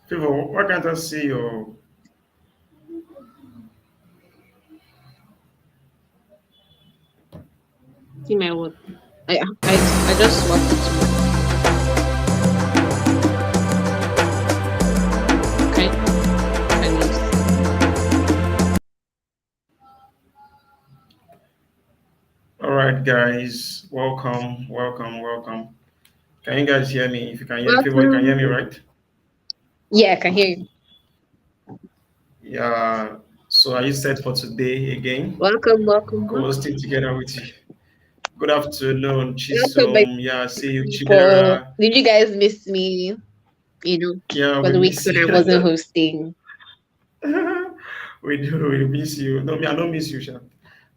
Favor, why can't I see your? See my what? I just swapped it to my. Okay. And All right, guys, welcome, welcome, welcome. Can you guys hear me? If you can hear, Favor, you can hear me, welcome. right? Yeah, I can hear you. Yeah. So are you set for today again? Welcome, welcome, welcome. Co-hosting together with you. Good afternoon, Welcome, my Chisom. Yeah, see you, people. Chidera. Did you guys miss me? You know, Yeah, for we the weeks miss when you. I wasn't hosting. We do. We miss you. No, me, I don't miss you, Sha.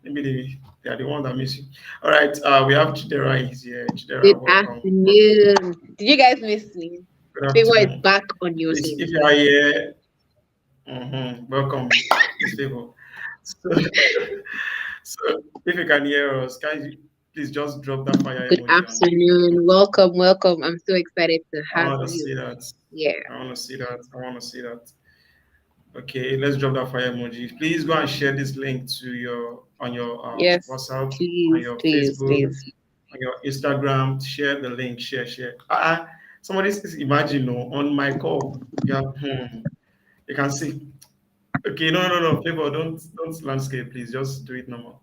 Maybe they are the one that miss you. All right. We have Chidera is here. Good Chidera, welcome. Welcome. afternoon. Did you guys miss me? Good Favor is afternoon. back on your Please, team. if you are here, welcome, Miss Favor. So, so, if you can hear us, can you please just drop that fire Good emoji on the. afternoon. Welcome, welcome. I'm so excited to I have want to you. see that. Yeah. I want to see that. I want to see that. Okay, let's drop that fire emoji. Please go and share this link to your on your Yes. WhatsApp, on Please, your please, Facebook, please. on your Instagram. Share the link. Share, share. Somebody says, imagine no, on my call. Yeah, you can see. Okay, no, no, no. Favor, don't landscape, please. Just do it normal.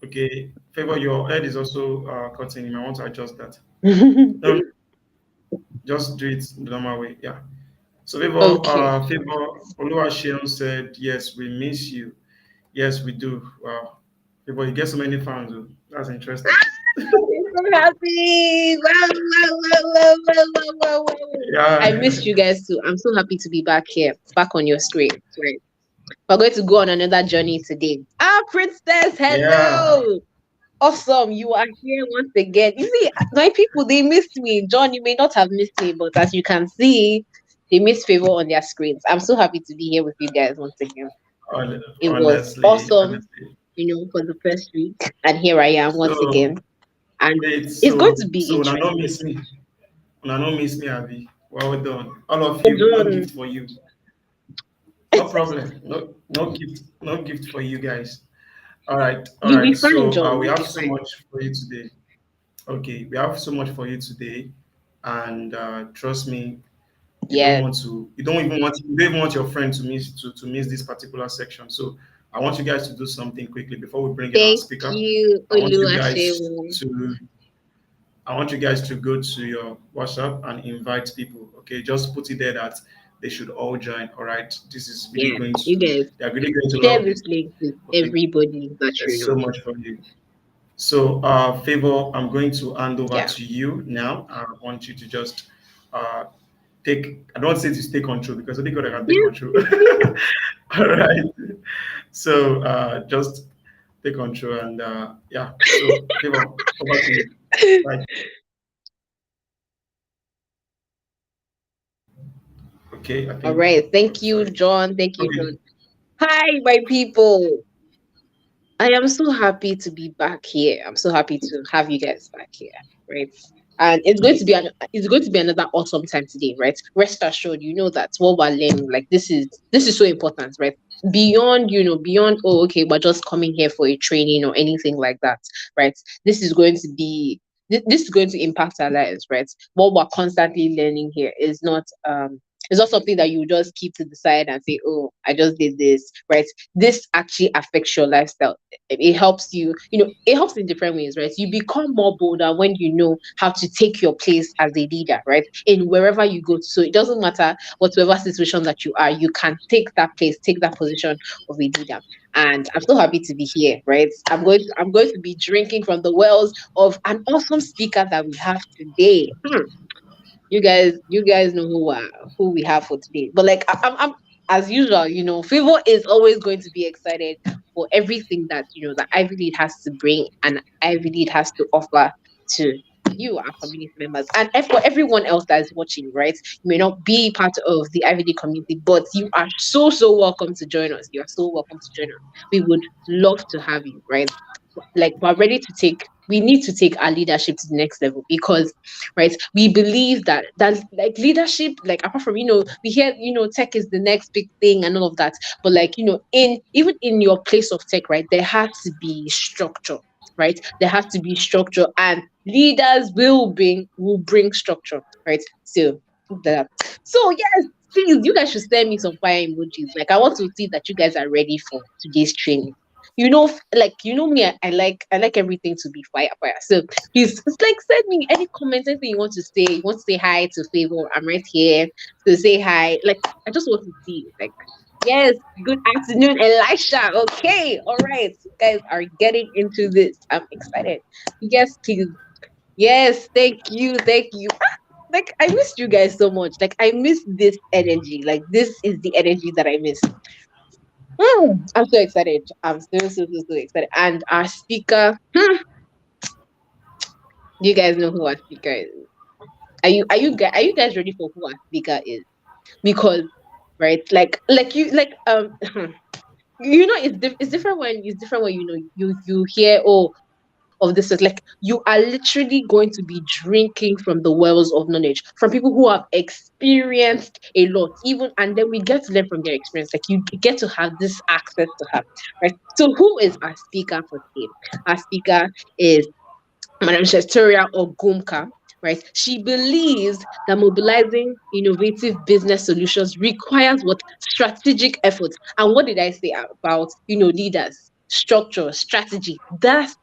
Okay, Favor, your head is also cutting. You might want to adjust that. No, just do it the normal way. Yeah. So Okay. Favor Oluwaseun said, yes, we miss you. Yes, we do. Wow. Favor, you get so many fans. Oh. That's interesting. I'm so happy. Wow, wow, wow, wow, wow, wow, wow, wow. I Yeah. missed you guys too. I'm so happy to be back here, back on your screen. Right. We're going to go on another journey today. Ah, Princess, Yeah. hello. Awesome. You are here once again. You see, my people, they missed me. John, you may not have missed me, but as you can see, they missed Favor on their screens. I'm so happy to be here with you guys once again. It was Honestly, awesome, honestly. for the first week. And here I am once So again. And wait, it's going to so be so when I don't interesting. miss me, when I don't miss me, Abby. Well done. All of you, no John, gift for you. No problem. No gift, no gift for you guys. All you'll be right. fine, So John. we You'll have be so fine. much for you today. Okay, we have so much for you today, and trust me, Yes. you don't even want your friend to miss this particular section. So I want you guys to do something quickly before we bring in our Thank speaker. you, I want you guys Oluwaseun. to I want you guys to go to your WhatsApp and invite people. Okay, just put it there that they should all join. All right, this is really Yeah, going you to guys they are really going to share love this this. link with Okay, everybody that there's you so know. much for you. So, Favor, I'm going to hand over Yeah. to you now. I want you to just uh, I don't want to say to take control because only God can take Yes, control. yes, yes. All right. So, just take control and yeah. So, Favor, over to you. Right. Okay. I All think, right. oh, Thank you, sorry. John. Thank you, Okay. John. Hi, my people. I am so happy to be back here. I'm so happy to have you guys back here, right? And it's going to be another awesome time today, right? Rest assured, you know that what we're learning, like this is so important, right? Beyond okay, we're just coming here for a training or anything like that, right? This is going to be this is going to impact our lives, right? What we're constantly learning here is not It's not something that you just keep to the side and say, "Oh, I just did this." Right? This actually affects your lifestyle. It helps you. It helps in different ways, right? You become more bolder when you know how to take your place as a leader, right? In wherever you go. So it doesn't matter whatever situation that you are, you can take that place, take that position of a leader. And I'm so happy to be here, right? I'm going to be drinking from the wells of an awesome speaker that we have today. You guys know who we have for today. But like I'm as usual, Favor is always going to be excited for everything that that Ivy League has to bring and Ivy League has to offer to you, our community members, and for everyone else that is watching, right? You may not be part of the Ivy League community, but you are so welcome to join us. You are so welcome to join us. We would love to have you, right? Like we need to take our leadership to the next level because right we believe that like leadership, like apart from we hear tech is the next big thing and all of that, but like in even in your place of tech, right, there has to be structure, right? There has to be structure, and leaders will bring structure, right? That so yes, please, you guys should send me some fire emojis. Like, I want to see that you guys are ready for today's training. Like me, I like everything to be fire, fire. So please, it's like send me any comments, anything you want to say. You want to say hi to Favor? I'm right here to say hi. Like, I just want to see you. Like, yes, good afternoon, Elisha. Okay, all right, you guys are getting into this. I'm excited. Yes, please. Yes, thank you. Like, I missed you guys so much. Like, I miss this energy. Like, this is the energy that I miss. I'm so excited. I'm so excited. And our speaker, do you guys know who our speaker is? Are you guys ready for who our speaker is? Because right, like you like it's different when you hear of this is like you are literally going to be drinking from the wells of knowledge from people who have experienced a lot, even, and then we get to learn from their experience. Like, you get to have this access to her, right? So who is our speaker for today? Our speaker is Madam Shatoria Ogumka, right? She believes that mobilizing innovative business solutions requires what strategic efforts. And what did I say about leaders, structure, strategy? This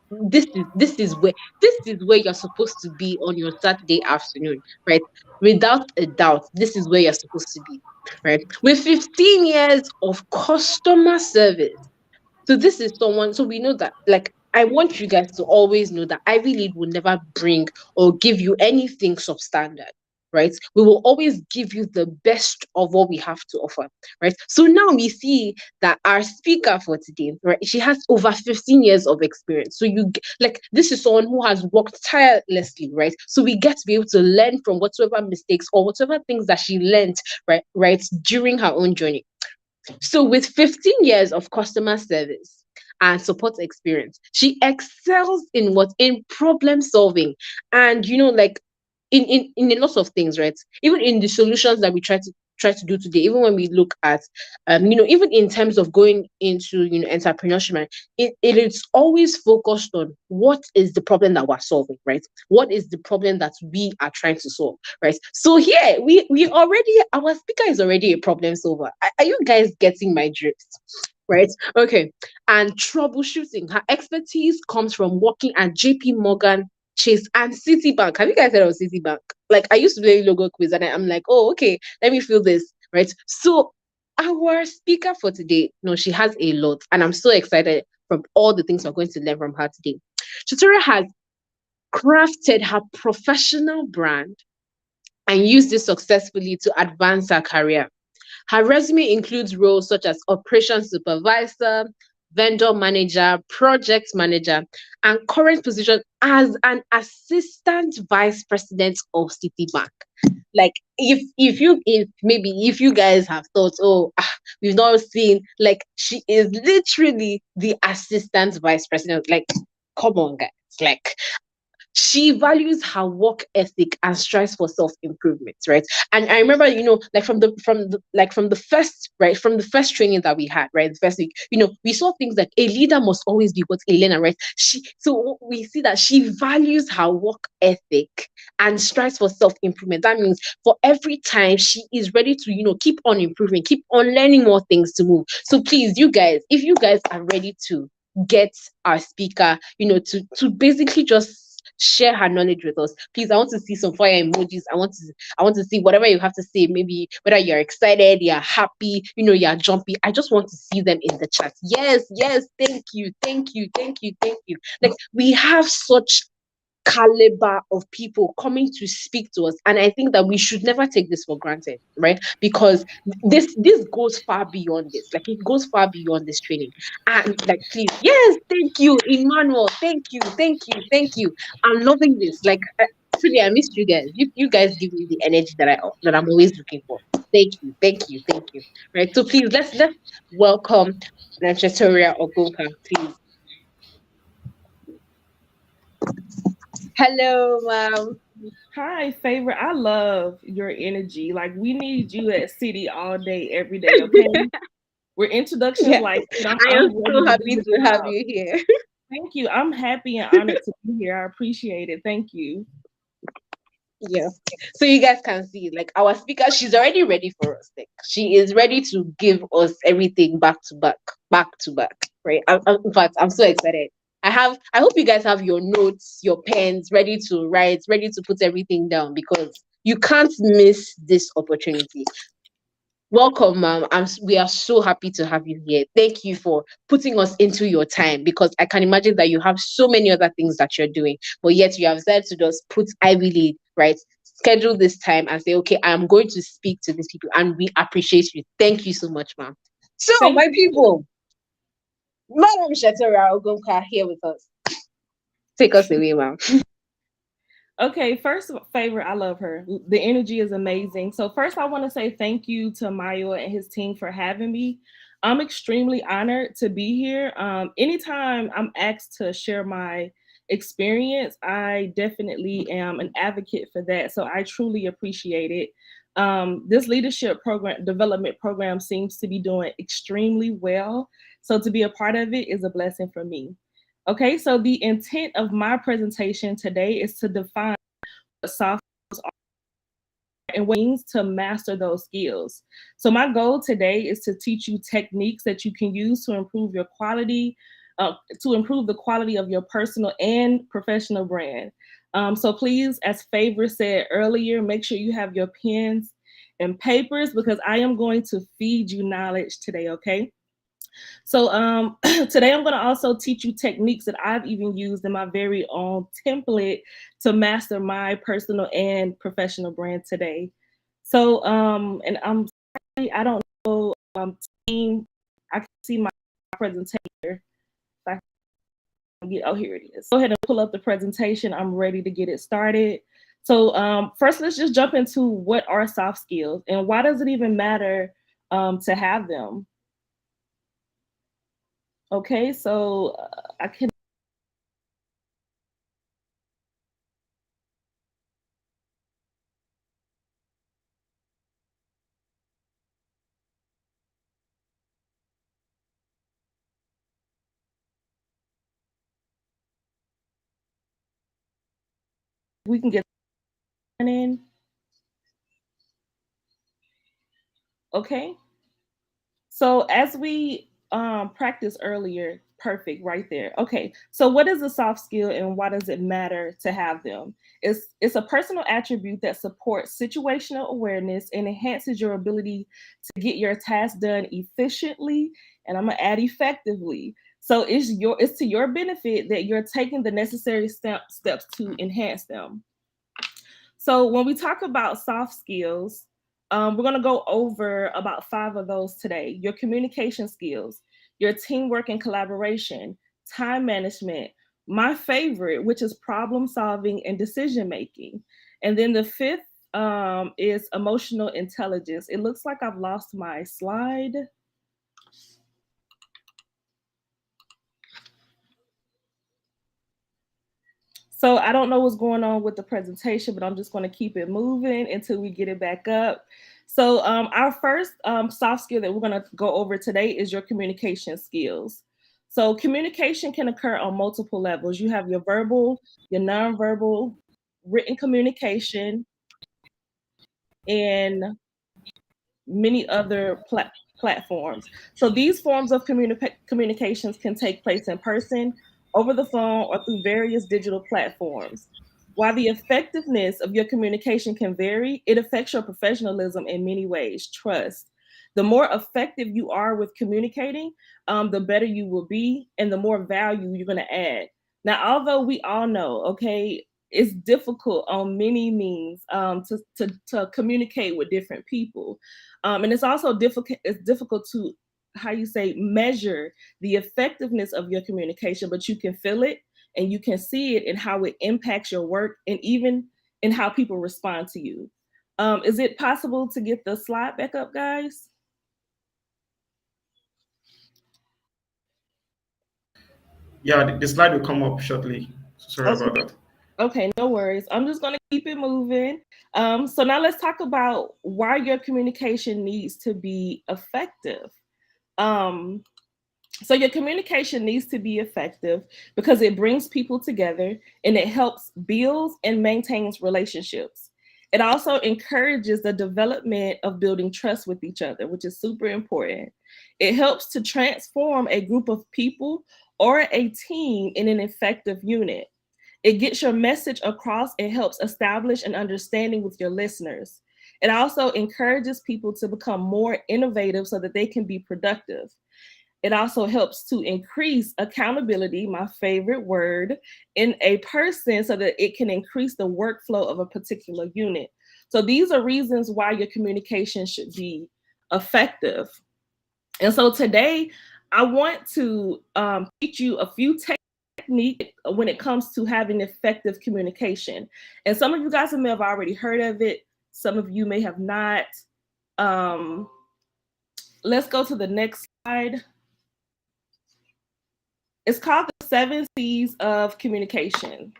is where you're supposed to be on your Saturday afternoon, right? Without a doubt, this is where you're supposed to be, right? With 15 years of customer service, so this is someone, so we know that, like, I want you guys to always know that Ivy League will never bring or give you anything substandard, right? We will always give you the best of what we have to offer, right? So now we see that our speaker for today, right, she has over 15 years of experience. So like, this is someone who has worked tirelessly, right? So we get to be able to learn from whatever mistakes or whatever things that she learned, right, during her own journey. So, with 15 years of customer service and support experience, she excels in problem solving, and like in a lot of things, right? Even in the solutions that we try to do today, even when we look at even in terms of going into entrepreneurship, right, it is always focused on what is the problem that we're solving, right? What is the problem that we are trying to solve, right? So here we already, our speaker is already a problem solver. Are you guys getting my drift? Right. Okay. And troubleshooting. Her expertise comes from working at JP Morgan Chase and Citibank. Have you guys heard of Citibank? Like, I used to play logo quiz and I'm like, oh, okay, let me feel this. Right. So our speaker for today, no, she has a lot, and I'm so excited from all the things we're going to learn from her today. Shatoria has crafted her professional brand and used it successfully to advance her career. Her resume includes roles such as operations supervisor, vendor manager, project manager, and current position as an assistant vice president of Citibank. Like, if you guys have thought, oh, we've not seen, like, she is literally the assistant vice president. Like, come on, guys. Like, She values her work ethic and strives for self-improvement, right? And I remember, like from the first, right, from the first training that we had, right, the first week, we saw things like a leader must always be what a learner, right? So we see that she values her work ethic and strives for self-improvement. That means for every time she is ready to, keep on improving, keep on learning more things to move. So please, you guys, if you guys are ready to get our speaker, to basically just share her knowledge with us. Please, I want to see some fire emojis. I want to see whatever you have to say. Maybe whether you're excited, you're happy, you're jumpy. I just want to see them in the chat. Yes, yes, thank you, thank you, thank you, thank you. Like, we have such caliber of people coming to speak to us, and I think that we should never take this for granted, right? Because this goes far beyond this. Like, it goes far beyond this training. And like, please, yes, thank you, Emmanuel, thank you, thank you, thank you. I'm loving this. Like, truly, I missed you guys. You guys give me the energy that I'm always looking for. Thank you, thank you, thank you. Right, so please, let's welcome Nigeria Ogunka, please. Hello, ma'am. Hi, favorite. I love your energy. Like, we need you at City all day, every day. Okay, we're introductions Yeah, like it. I am I'm ready so to do happy the to have job. you here. Thank you. I'm happy and honored to be here. I appreciate it. Thank you. Yeah. So you guys can see, like, our speaker, she's already ready for us. Like, she is ready to give us everything back to back, back to back. Right. In fact, I'm so excited. I hope you guys have your notes, your pens ready to write, ready to put everything down, because you can't miss this opportunity. Welcome, ma'am. We are so happy to have you here. Thank you for putting us into your time, because I can imagine that you have so many other things that you're doing, but yet you have decided to just put Ivy League, right? Schedule this time and say, okay, I'm going to speak to these people, and we appreciate you. Thank you so much, ma'am. So, Thank my you. people, Madam Shetera Ogunka here with us. Take us away, ma'am. Okay, first favorite, I love her. The energy is amazing. So first, I want to say thank you to Mayo and his team for having me. I'm extremely honored to be here. Anytime I'm asked to share my experience, I definitely am an advocate for that. So I truly appreciate it. This leadership program, development program, seems to be doing extremely well. So to be a part of it is a blessing for me. Okay, so the intent of my presentation today is to define what soft skills are and what it means to master those skills. So my goal today is to teach you techniques that you can use to improve your quality, to improve the quality of your personal and professional brand. So please, as Favor said earlier, make sure you have your pens and papers, because I am going to feed you knowledge today, okay? So today I'm going to also teach you techniques that I've even used in my very own template to master my personal and professional brand today. So and I don't know, team, I can see my presentation. If I can get, oh, here it is. Go ahead and pull up the presentation. I'm ready to get it started. So first, let's just jump into what are soft skills and why does it even matter to have them? Okay, so I can we can get in. Okay. So as we practiced earlier, perfect right there. Okay. So what is a soft skill and why does it matter to have them? It's a personal attribute that supports situational awareness and enhances your ability to get your task done efficiently, and I'm gonna add effectively. So it's to your benefit that you're taking the necessary steps to enhance them. So when we talk about soft skills, we're going to go over about 5 of those today. Your communication skills, your teamwork and collaboration, time management, my favorite, which is problem solving and decision making. And then the fifth is emotional intelligence. It looks like I've lost my slide. So I don't know what's going on with the presentation, but I'm just going to keep it moving until we get it back up. So our first soft skill that we're going to go over today is your communication skills. So communication can occur on multiple levels. You have your verbal, your nonverbal, written communication, and many other platforms. So these forms of communications can take place in person, over the phone, or through various digital platforms. While the effectiveness of your communication can vary, it affects your professionalism in many ways. Trust. The more effective you are with communicating, the better you will be, and the more value you're going to add. Now, although we all know, okay, it's difficult on many means to communicate with different people, and it's also difficult. It's difficult to, how you say, measure the effectiveness of your communication, but you can feel it and you can see it in how it impacts your work and even in how people respond to you. Is it possible to get the slide back up, guys? Yeah, the slide will come up shortly. Sorry Okay. about that. Okay, no worries. I'm just going to keep it moving. So now let's talk about why your communication needs to be effective. Um, So your communication needs to be effective because it brings people together and it helps build and maintains relationships. It also encourages the development of building trust with each other, which is super important. It helps to transform a group of people or a team in an effective unit. It gets your message across. It helps establish an understanding with your listeners. It also encourages people to become more innovative so that they can be productive. It also helps to increase accountability, my favorite word, in a person so that it can increase the workflow of a particular unit. So these are reasons why your communication should be effective. And so today, I want to teach you a few techniques when it comes to having effective communication. And some of you guys may have already heard of it. Some of you may have not. Um, let's go to the next slide. It's called the 7 C's of communication.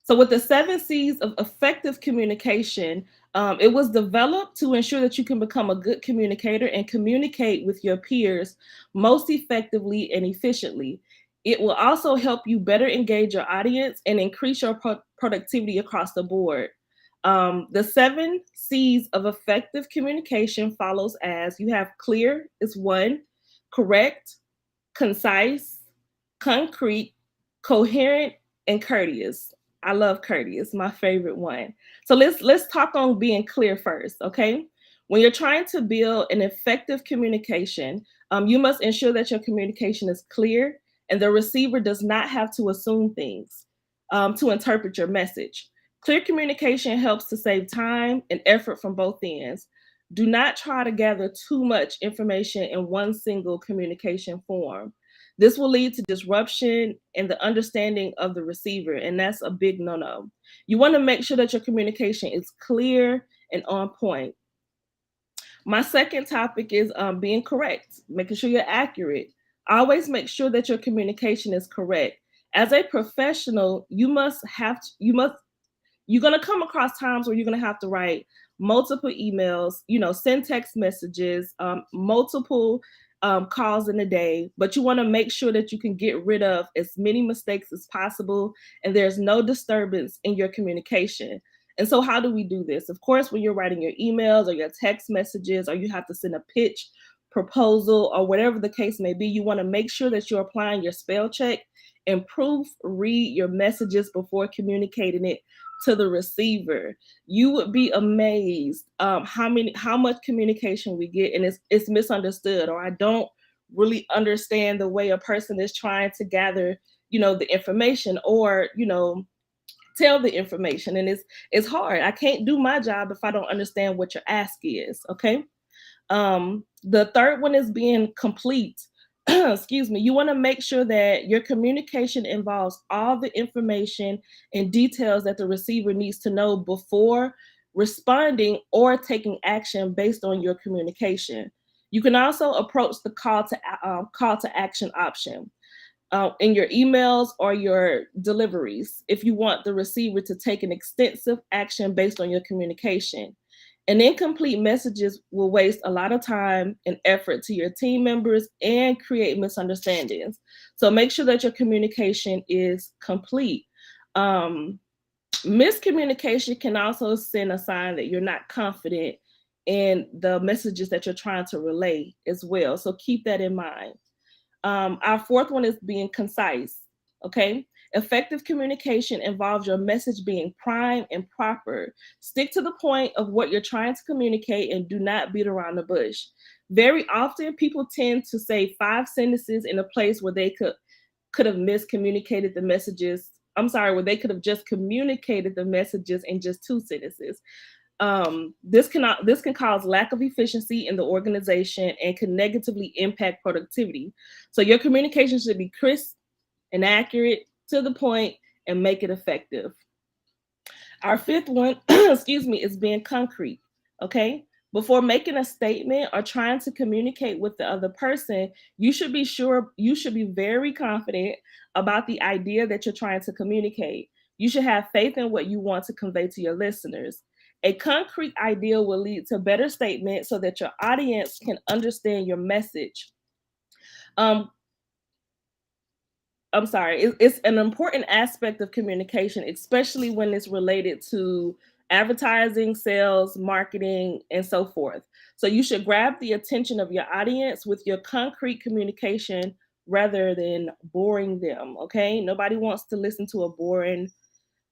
So, with the 7 C's of effective communication, it was developed to ensure that you can become a good communicator and communicate with your peers most effectively and efficiently. It will also help you better engage your audience and increase your productivity across the board. The 7 C's of effective communication follows as you have clear is one, correct, concise, concrete, coherent, and courteous. I love courteous, my favorite one. So let's talk on being clear first, okay? When you're trying to build an effective communication, you must ensure that your communication is clear and the receiver does not have to assume things to interpret your message. Clear communication helps to save time and effort from both ends. Do not try to gather too much information in one single communication form. This will lead to disruption in the understanding of the receiver, and that's a big no no. You want to make sure that your communication is clear and on point. My second topic is being correct, making sure you're accurate. Always make sure that your communication is correct. As a professional, you're going to come across times where you're going to have to write multiple emails, send text messages, multiple calls in a day, but you want to make sure that you can get rid of as many mistakes as possible and there's no disturbance in your communication. And so how do we do this? Of course, when you're writing your emails or your text messages, or you have to send a pitch proposal or whatever the case may be, you want to make sure that you're applying your spell check and proofread your messages before communicating it to the receiver. You would be amazed how much communication we get, and it's misunderstood, or I don't really understand the way a person is trying to gather, the information, or tell the information, and it's hard. I can't do my job if I don't understand what your ask is. Okay. The third one is being complete. Excuse me. You want to make sure that your communication involves all the information and details that the receiver needs to know before responding or taking action based on your communication. You can also approach the call to action option. in your emails or your deliveries if you want the receiver to take an extensive action based on your communication. And incomplete messages will waste a lot of time and effort to your team members and create misunderstandings. So make sure that your communication is complete. Um, Miscommunication can also send a sign that you're not confident in the messages that you're trying to relay as well. So keep that in mind. Our fourth one is being concise. Okay. Effective communication involves your message being prime and proper. Stick to the point of what you're trying to communicate and do not beat around the bush. Very often, people tend to say 5 sentences in a place where they could have miscommunicated the messages. I'm sorry, where they could have just communicated the messages in just 2 sentences. This can cause lack of efficiency in the organization and can negatively impact productivity. So your communication should be crisp and accurate, to the point, and make it effective. Our fifth one, excuse me, is being concrete. Okay. Before making a statement or trying to communicate with the other person, you should be very confident about the idea that you're trying to communicate. You should have faith in what you want to convey to your listeners. A concrete idea will lead to better statement so that your audience can understand your message. Um, I'm sorry, it's an important aspect of communication, especially when it's related to advertising, sales, marketing, and so forth. So you should grab the attention of your audience with your concrete communication rather than boring them. Okay. Nobody wants to listen to a boring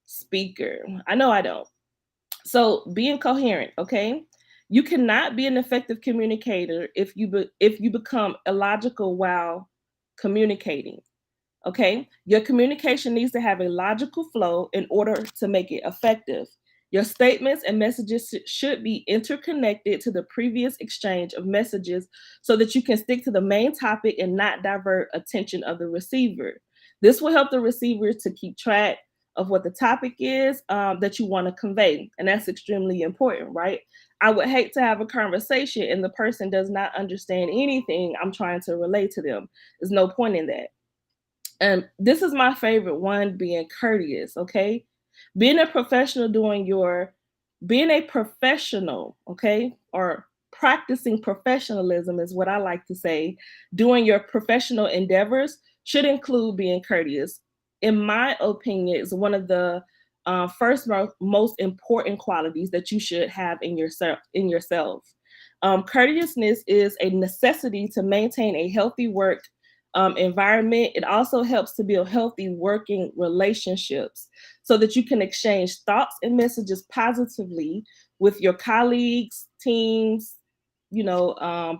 speaker. I know I don't. So being coherent, okay? You cannot be an effective communicator if you become illogical while communicating. Okay. Your communication needs to have a logical flow in order to make it effective. Your statements and messages should be interconnected to the previous exchange of messages so that you can stick to the main topic and not divert attention of the receiver. This will help the receiver to keep track of what the topic is that you want to convey. And that's extremely important, right? I would hate to have a conversation and the person does not understand anything I'm trying to relate to them. There's no point in that. And this is my favorite one, being courteous. Okay. Being a professional doing your being a professional, okay, or practicing professionalism is what I like to say. Doing your professional endeavors should include being courteous. In my opinion, is one of the first most important qualities that you should have in yourself. Courteousness is a necessity to maintain a healthy work environment. It also helps to build healthy working relationships so that you can exchange thoughts and messages positively with your colleagues, teams,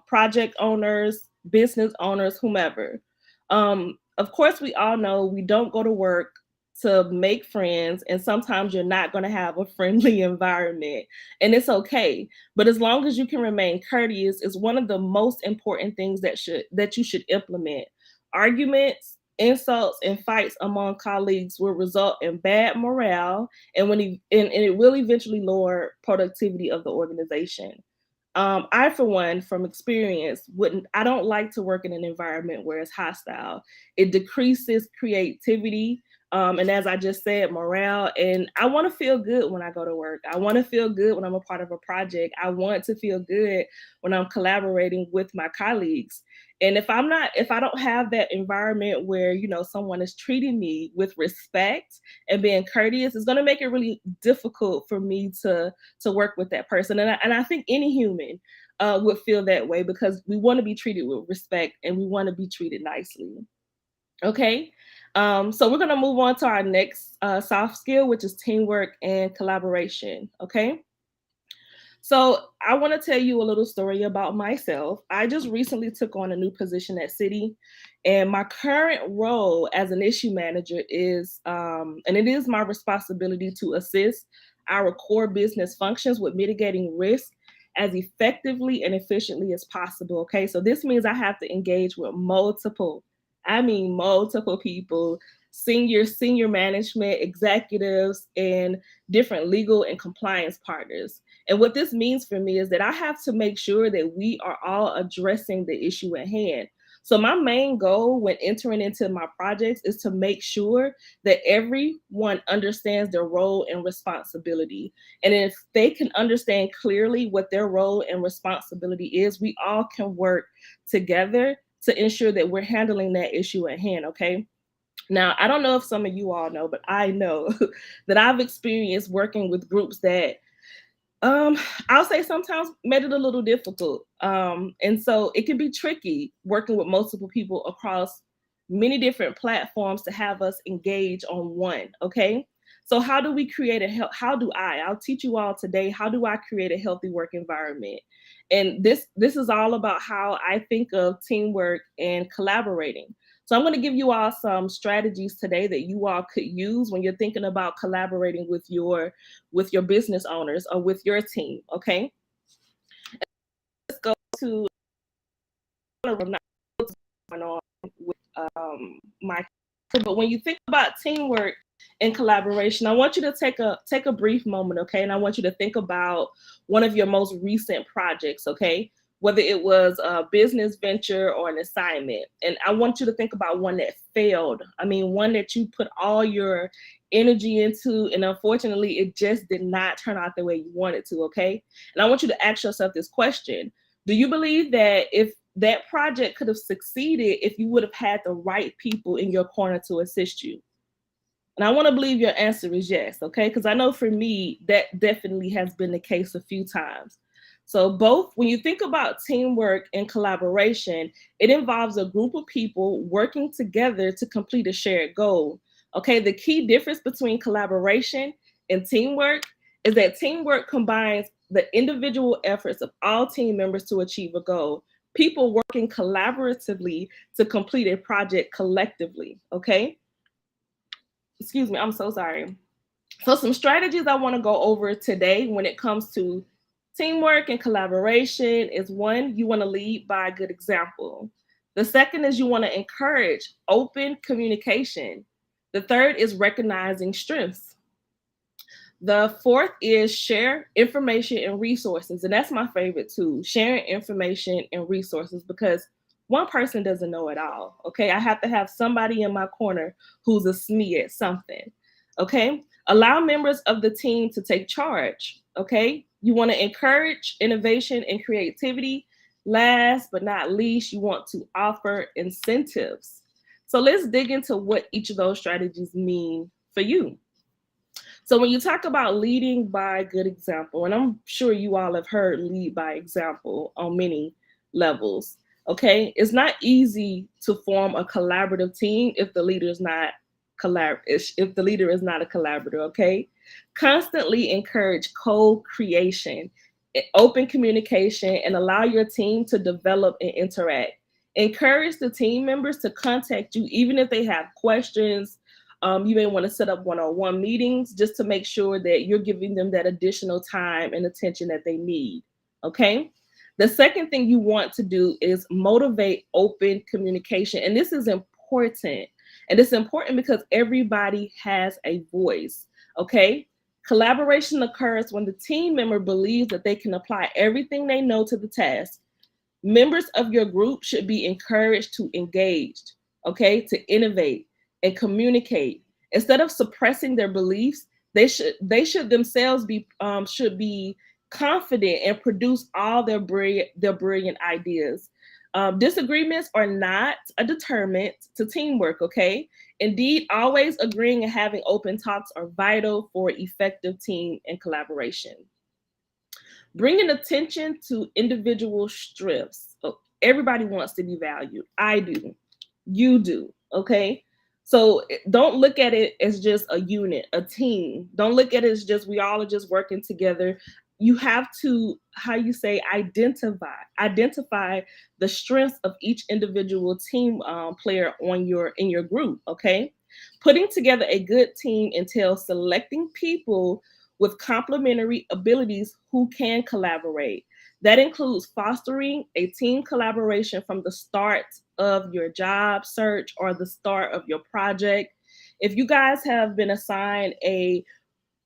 project owners, business owners, whomever. Of course, we all know we don't go to work to make friends, and sometimes you're not going to have a friendly environment, and it's okay. But as long as you can remain courteous, is one of the most important things that you should implement. Arguments, insults, and fights among colleagues will result in bad morale, and it will eventually lower productivity of the organization. I, for one, from experience, wouldn't. I don't like to work in an environment where it's hostile. It decreases creativity, and as I just said, morale. And I want to feel good when I go to work. I want to feel good when I'm a part of a project. I want to feel good when I'm collaborating with my colleagues. And if I don't have that environment where someone is treating me with respect and being courteous, it's going to make it really difficult for me to work with that person. And I think any human would feel that way because we want to be treated with respect and we want to be treated nicely. Okay. So we're going to move on to our next soft skill, which is teamwork and collaboration. Okay. So I want to tell you a little story about myself. I just recently took on a new position at City, and my current role as an issue manager and it is my responsibility to assist our core business functions with mitigating risk as effectively and efficiently as possible. Okay, so this means I have to engage with multiple people, senior management, executives, and different legal and compliance partners. And what this means for me is that I have to make sure that we are all addressing the issue at hand. So my main goal when entering into my projects is to make sure that everyone understands their role and responsibility. And if they can understand clearly what their role and responsibility is, we all can work together to ensure that we're handling that issue at hand, okay? Now, I don't know if some of you all know, but I know that I've experienced working with groups that um, I'll say sometimes made it a little difficult. And so it can be tricky working with multiple people across many different platforms to have us engage on one. Okay. So how do we create how do I'll teach you all today, how do I create a healthy work environment? And this is all about how I think of teamwork and collaborating. So I'm going to give you all some strategies today that you all could use when you're thinking about collaborating with your business owners or with your team. Okay, let's go to not going on with my, but when you think about teamwork and collaboration, I want you to take a brief moment, okay? And I want you to think about one of your most recent projects, okay? Whether it was a business venture or an assignment. And I want you to think about one that failed. I mean, one that you put all your energy into, and unfortunately, it just did not turn out the way you wanted to, okay? And I want you to ask yourself this question. Do you believe that if that project could have succeeded if you would have had the right people in your corner to assist you? And I want to believe your answer is yes, okay? Because I know for me, that definitely has been the case a few times. So, both when you think about teamwork and collaboration, it involves a group of people working together to complete a shared goal. Okay, the key difference between collaboration and teamwork is that teamwork combines the individual efforts of all team members to achieve a goal. People working collaboratively to complete a project collectively, okay? Excuse me, I'm so sorry. So, some strategies I want to go over today when it comes to teamwork and collaboration is one, you want to lead by a good example. The second is you want to encourage open communication. The third is recognizing strengths. The fourth is share information and resources. And that's my favorite too, sharing information and resources, because one person doesn't know it all. Okay. I have to have somebody in my corner who's a SME at something. Okay. Allow members of the team to take charge. Okay. You want to encourage innovation and creativity. Last but not least, you want to offer incentives. So let's dig into what each of those strategies mean for you. So when you talk about leading by good example, and I'm sure you all have heard lead by example on many levels, okay? It's not easy to form a collaborative team if the leader is not if the leader is not a collaborator, okay? Constantly encourage co-creation, open communication, and allow your team to develop and interact. Encourage the team members to contact you even if they have questions. You may want to set up one-on-one meetings just to make sure that you're giving them that additional time and attention that they need. Okay. The second thing you want to do is motivate open communication. And this is important. And it's important because everybody has a voice. Okay. Collaboration occurs when the team member believes that they can apply everything they know to the task. Members of your group should be encouraged to engage, okay, to innovate and communicate. Instead of suppressing their beliefs, they should themselves should be confident and produce all their brilliant ideas. Disagreements are not a deterrent to teamwork, okay? Indeed, always agreeing and having open talks are vital for effective team and collaboration. Bringing attention to individual strengths. Oh, everybody wants to be valued. I do. You do. Okay. So don't look at it as just a unit, a team. Don't look at it as just we all are just working together. You have to, how you say, identify the strengths of each individual team player in your group. Okay. Putting together a good team entails selecting people with complementary abilities who can collaborate. That includes fostering a team collaboration from the start of your job search or the start of your project. If you guys have been assigned a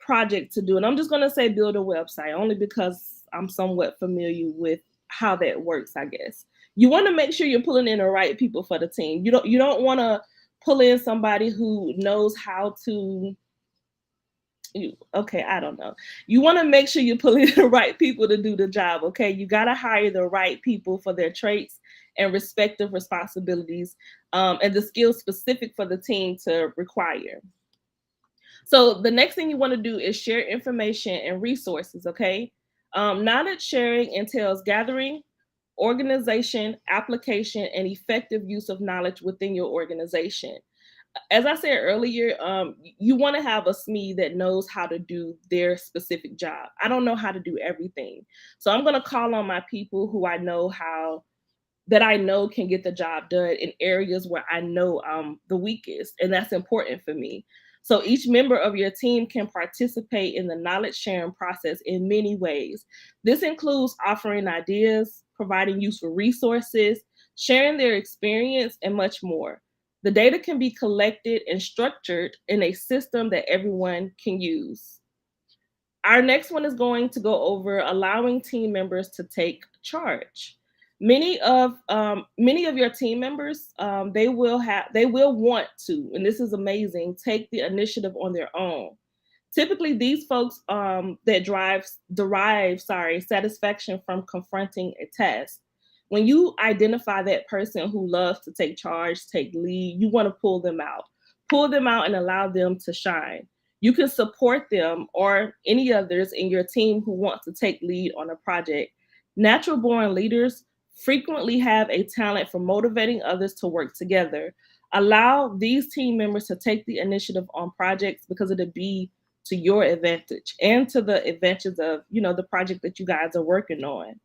project to do, and I'm just going to say build a website only because I'm somewhat familiar with how that works, I guess. You want to make sure you're pulling in the right people for the team. You don't want to pull in somebody who knows how to okay, I don't know. You want to make sure you're pulling the right people to do the job, okay? You got to hire the right people for their traits and respective responsibilities, and the skills specific for the team to require. So the next thing you want to do is share information and resources, okay? Knowledge sharing entails gathering, organization, application, and effective use of knowledge within your organization. As I said earlier, you want to have a SME that knows how to do their specific job. I don't know how to do everything. So I'm going to call on my people who I know can get the job done in areas where I know I'm the weakest, and that's important for me. So each member of your team can participate in the knowledge sharing process in many ways. This includes offering ideas, providing useful resources, sharing their experience, and much more. The data can be collected and structured in a system that everyone can use. Our next one is going to go over allowing team members to take charge. Many of your team members, they will want to, and this is amazing, take the initiative on their own. Typically, these folks that derive satisfaction from confronting a task. When you identify that person who loves to take charge, take lead, you want to pull them out and allow them to shine. You can support them or any others in your team who want to take lead on a project. Natural born leaders frequently have a talent for motivating others to work together. Allow these team members to take the initiative on projects because it'll be to your advantage and to the advantage of the project that you guys are working on.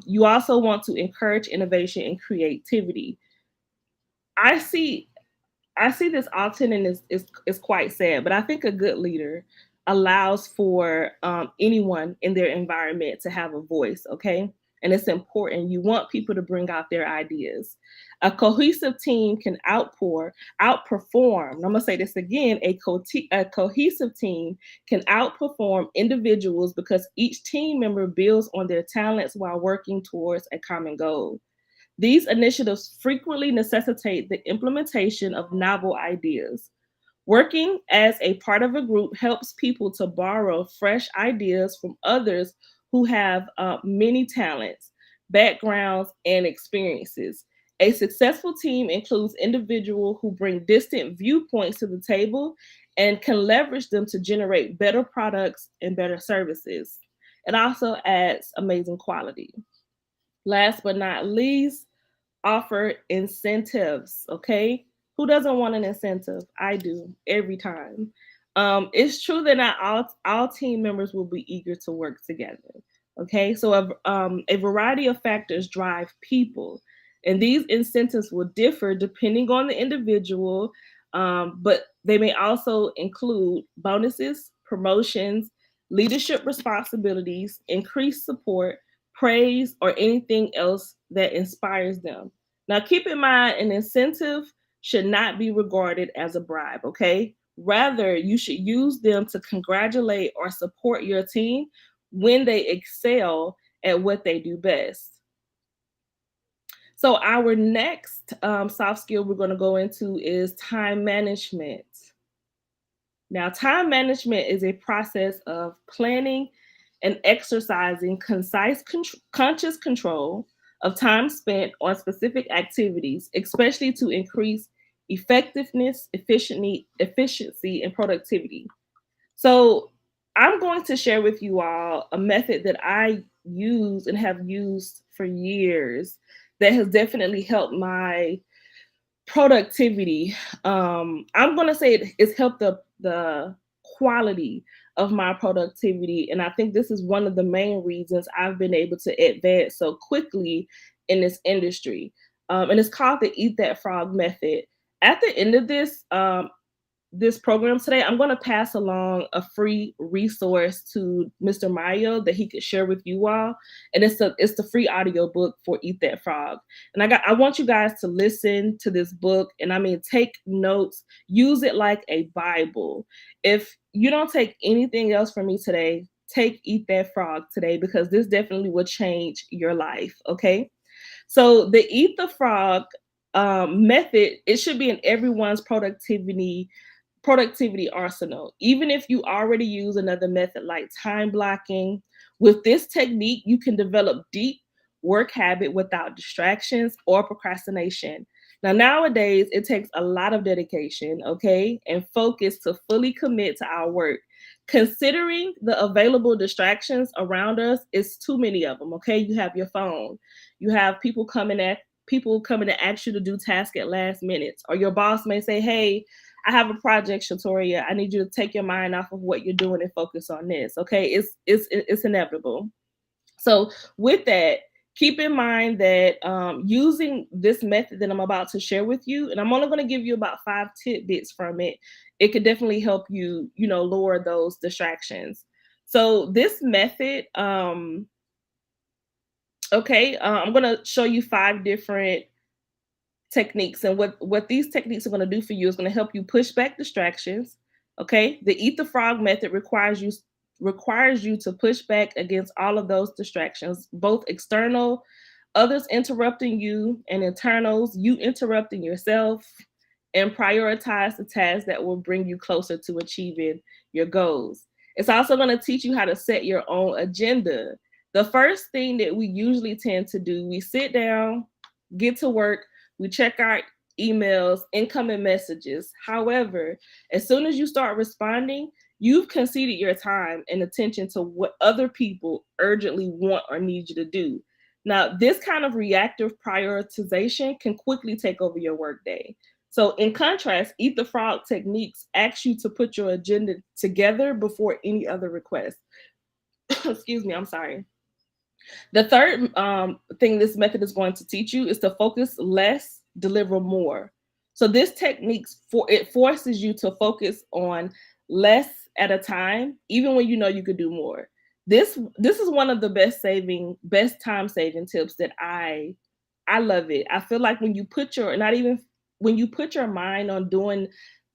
You also want to encourage innovation and creativity. I see i see this often, and is quite sad, but I think a good leader allows for anyone in their environment to have a voice, okay? And it's important. You want people to bring out their ideas. A cohesive team can outperform. I'm gonna say this again. A cohesive team can outperform individuals because each team member builds on their talents while working towards a common goal. These initiatives frequently necessitate the implementation of novel ideas. Working as a part of a group helps people to borrow fresh ideas from others who have many talents, backgrounds, and experiences. A successful team includes individuals who bring distant viewpoints to the table and can leverage them to generate better products and better services. It also adds amazing quality. Last but not least, offer incentives. Okay. Who doesn't want an incentive? I do every time. It's true that not all team members will be eager to work together. Okay. So a variety of factors drive people, and these incentives will differ depending on the individual, but they may also include bonuses, promotions, leadership responsibilities, increased support, praise, or anything else that inspires them. Now, keep in mind, an incentive should not be regarded as a bribe, okay? Rather, you should use them to congratulate or support your team when they excel at what they do best. So, our next soft skill we're going to go into is time management. Now, time management is a process of planning and exercising conscious control of time spent on specific activities, especially to increase effectiveness, efficiency, and productivity. So, I'm going to share with you all a method that I use and have used for years that has definitely helped my productivity. I'm gonna say it's helped the quality of my productivity, and I think this is one of the main reasons I've been able to advance so quickly in this industry. And it's called the Eat That Frog method. At the end of this program today, I'm going to pass along a free resource to Mr. Mayo that he could share with you all, and it's the free audio book for Eat That Frog. And I want you guys to listen to this book, and I mean take notes, use it like a Bible. If you don't take anything else from me today, take Eat That Frog today because this definitely will change your life. Okay. So the Eat the Frog method, it should be in everyone's productivity arsenal. Even if you already use another method like time blocking, with this technique, you can develop deep work habit without distractions or procrastination. Now, nowadays, it takes a lot of dedication, okay, and focus to fully commit to our work. Considering the available distractions around us, it's too many of them, okay? You have your phone, you have people coming to ask you to do tasks at last minutes, or your boss may say, "Hey, I have a project, Shatoria. I need you to take your mind off of what you're doing and focus on this." Okay, it's inevitable. So with that, keep in mind that using this method that I'm about to share with you, and I'm only going to give you about 5 tidbits from it, it could definitely help you, lower those distractions. So this method, okay, I'm going to show you 5 different techniques, and what these techniques are going to do for you is going to help you push back distractions. Okay, the Eat the Frog method requires you to push back against all of those distractions, both external, others interrupting you, and internals, you interrupting yourself, and prioritize the tasks that will bring you closer to achieving your goals. It's also going to teach you how to set your own agenda. The first thing that we usually tend to do, we sit down, get to work, we check our emails, incoming messages. However, as soon as you start responding, you've conceded your time and attention to what other people urgently want or need you to do. Now, this kind of reactive prioritization can quickly take over your workday. So, in contrast, Eat the Frog techniques ask you to put your agenda together before any other request. Excuse me, I'm sorry. The third thing this method is going to teach you is to focus less, deliver more. So this technique forces you to focus on less at a time, even when you know you could do more. This is one of the best time saving tips that I love it. I feel like when you put your not even when you put your mind on doing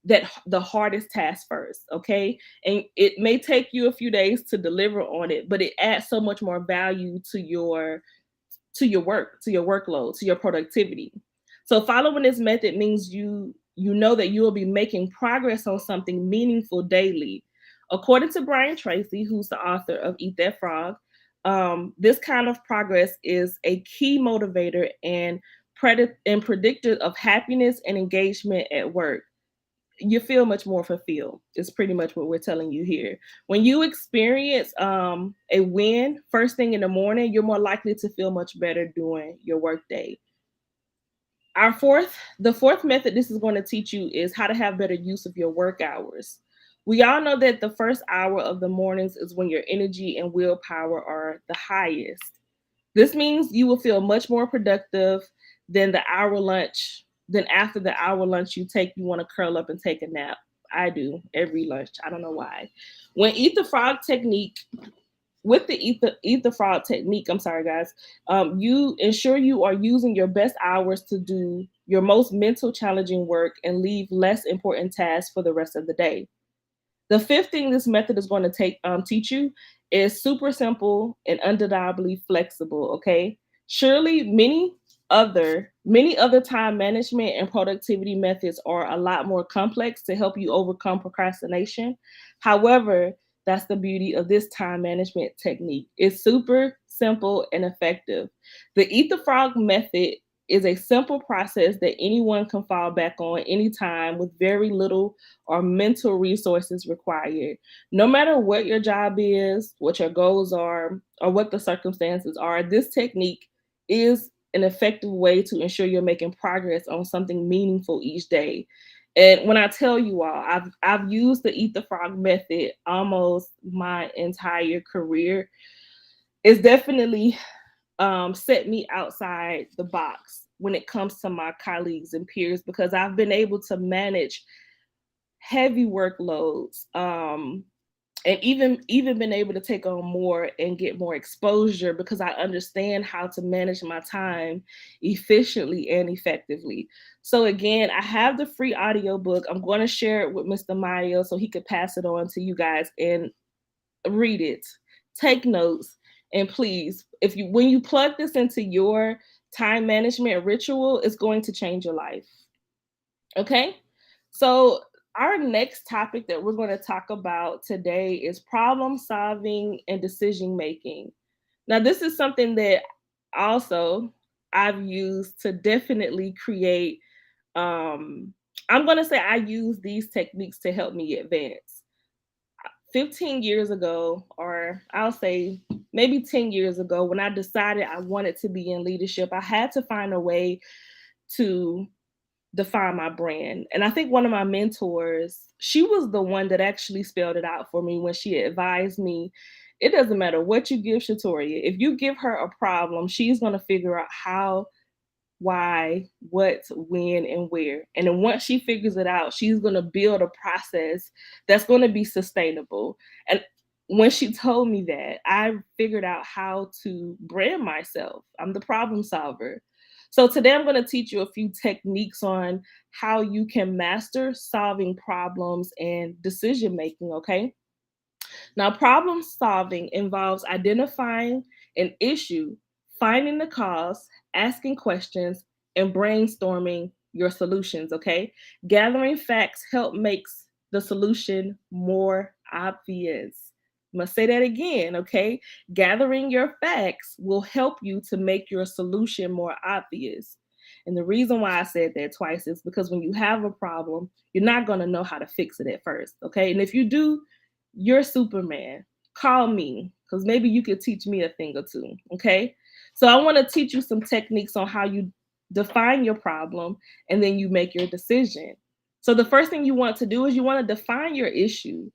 that the hardest task first, okay? And it may take you a few days to deliver on it, but it adds so much more value to your work, to your workload, to your productivity. So following this method means you know that you will be making progress on something meaningful daily. According to Brian Tracy, who's the author of Eat That Frog, this kind of progress is a key motivator and predictor of happiness and engagement at work. You feel much more fulfilled. It's pretty much what we're telling you here. When you experience a win first thing in the morning, you're more likely to feel much better during your workday. The fourth method this is going to teach you is how to have better use of your work hours. We all know that the first hour of the mornings is when your energy and willpower are the highest. This means you will feel much more productive than the hour lunch, than after the hour lunch you want to curl up and take a nap. I do every lunch. I don't know why. When Eat the Frog technique, with the eat the frog technique, I'm sorry guys, you ensure you are using your best hours to do your most mental challenging work and leave less important tasks for the rest of the day. The fifth thing this method is going to teach you is super simple and undeniably flexible. Okay, surely many other time management and productivity methods are a lot more complex to help you overcome procrastination. However, that's the beauty of this time management technique. It's super simple and effective. The Eat the Frog method is a simple process that anyone can fall back on anytime with very little or mental resources required. No matter what your job is, what your goals are, or what the circumstances are, this technique is an effective way to ensure you're making progress on something meaningful each day. And when I tell you all, I've used the Eat the Frog method almost my entire career. It's definitely set me outside the box when it comes to my colleagues and peers, because I've been able to manage heavy workloads, and even been able to take on more and get more exposure because I understand how to manage my time efficiently and effectively. So again, I have the free audio book. I'm going to share it with Mr. Mayo so he could pass it on to you guys and read it, take notes, and please, if you when you plug this into your time management ritual is going to change your life. Okay? So, our next topic that we're going to talk about today is problem solving and decision making. Now, this is something that also I've used to definitely create. I'm going to say I use these techniques to help me advance. 15 years ago, or I'll say maybe 10 years ago, when I decided I wanted to be in leadership, I had to find a way to define my brand. And I think one of my mentors, she was the one that actually spelled it out for me when she advised me. It doesn't matter what you give Shatoria. If you give her a problem, she's going to figure out how, why, what, when, and where. And then once she figures it out, she's going to build a process that's going to be sustainable. And when she told me that, I figured out how to brand myself. I'm the problem solver. So today I'm going to teach you a few techniques on how you can master solving problems and decision making, okay? Now, problem solving involves identifying an issue, finding the cause, asking questions, and brainstorming your solutions, okay? Gathering facts help makes the solution more obvious. I'm gonna say that again, okay? Gathering your facts will help you to make your solution more obvious. And the reason why I said that twice is because when you have a problem, you're not gonna know how to fix it at first, okay? And if you do, you're Superman. Call me because maybe you could teach me a thing or two. Okay. So I want to teach you some techniques on how you define your problem and then you make your decision. So the first thing you want to do is you want to define your issue.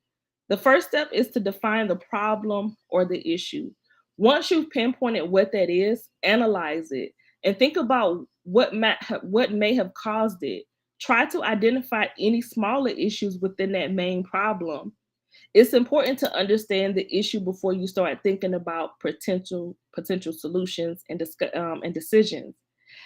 The first step is to define the problem or the issue. Once you've pinpointed what that is, analyze it and think about what may have caused it. Try to identify any smaller issues within that main problem. It's important to understand the issue before you start thinking about potential solutions and decisions.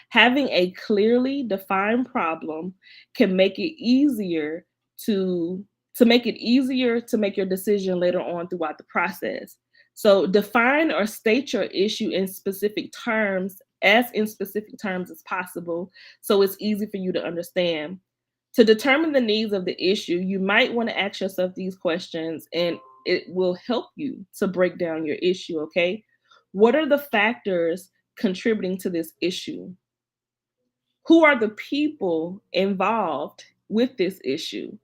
Having a clearly defined problem can make it easier to to make your decision later on throughout the process. So define or state your issue in specific terms, as in specific terms as possible, so it's easy for you to understand. To determine the needs of the issue, you might want to ask yourself these questions and it will help you to break down your issue, okay? What are the factors contributing to this issue? Who are the people involved with this issue?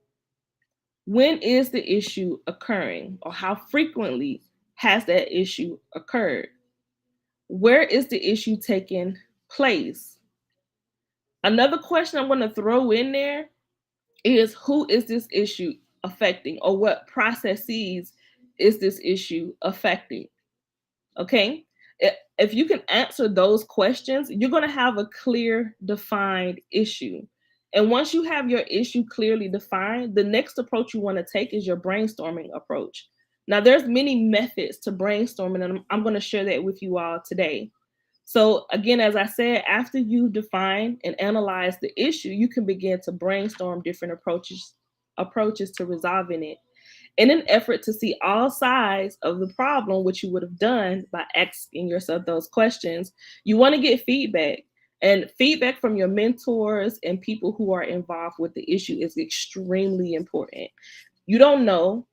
When is the issue occurring or how frequently has that issue occurred? Where is the issue taking place? Another question I'm going to throw in there is who is this issue affecting or what processes is this issue affecting? Okay. If you can answer those questions, you're going to have a clear, defined issue. And once you have your issue clearly defined, the next approach you want to take is your brainstorming approach. Now, there's many methods to brainstorming, and I'm going to share that with you all today. So again, as I said, after you define and analyze the issue, you can begin to brainstorm different approaches to resolving it. In an effort to see all sides of the problem, which you would have done by asking yourself those questions, you want to get feedback. And feedback from your mentors and people who are involved with the issue is extremely important. You don't know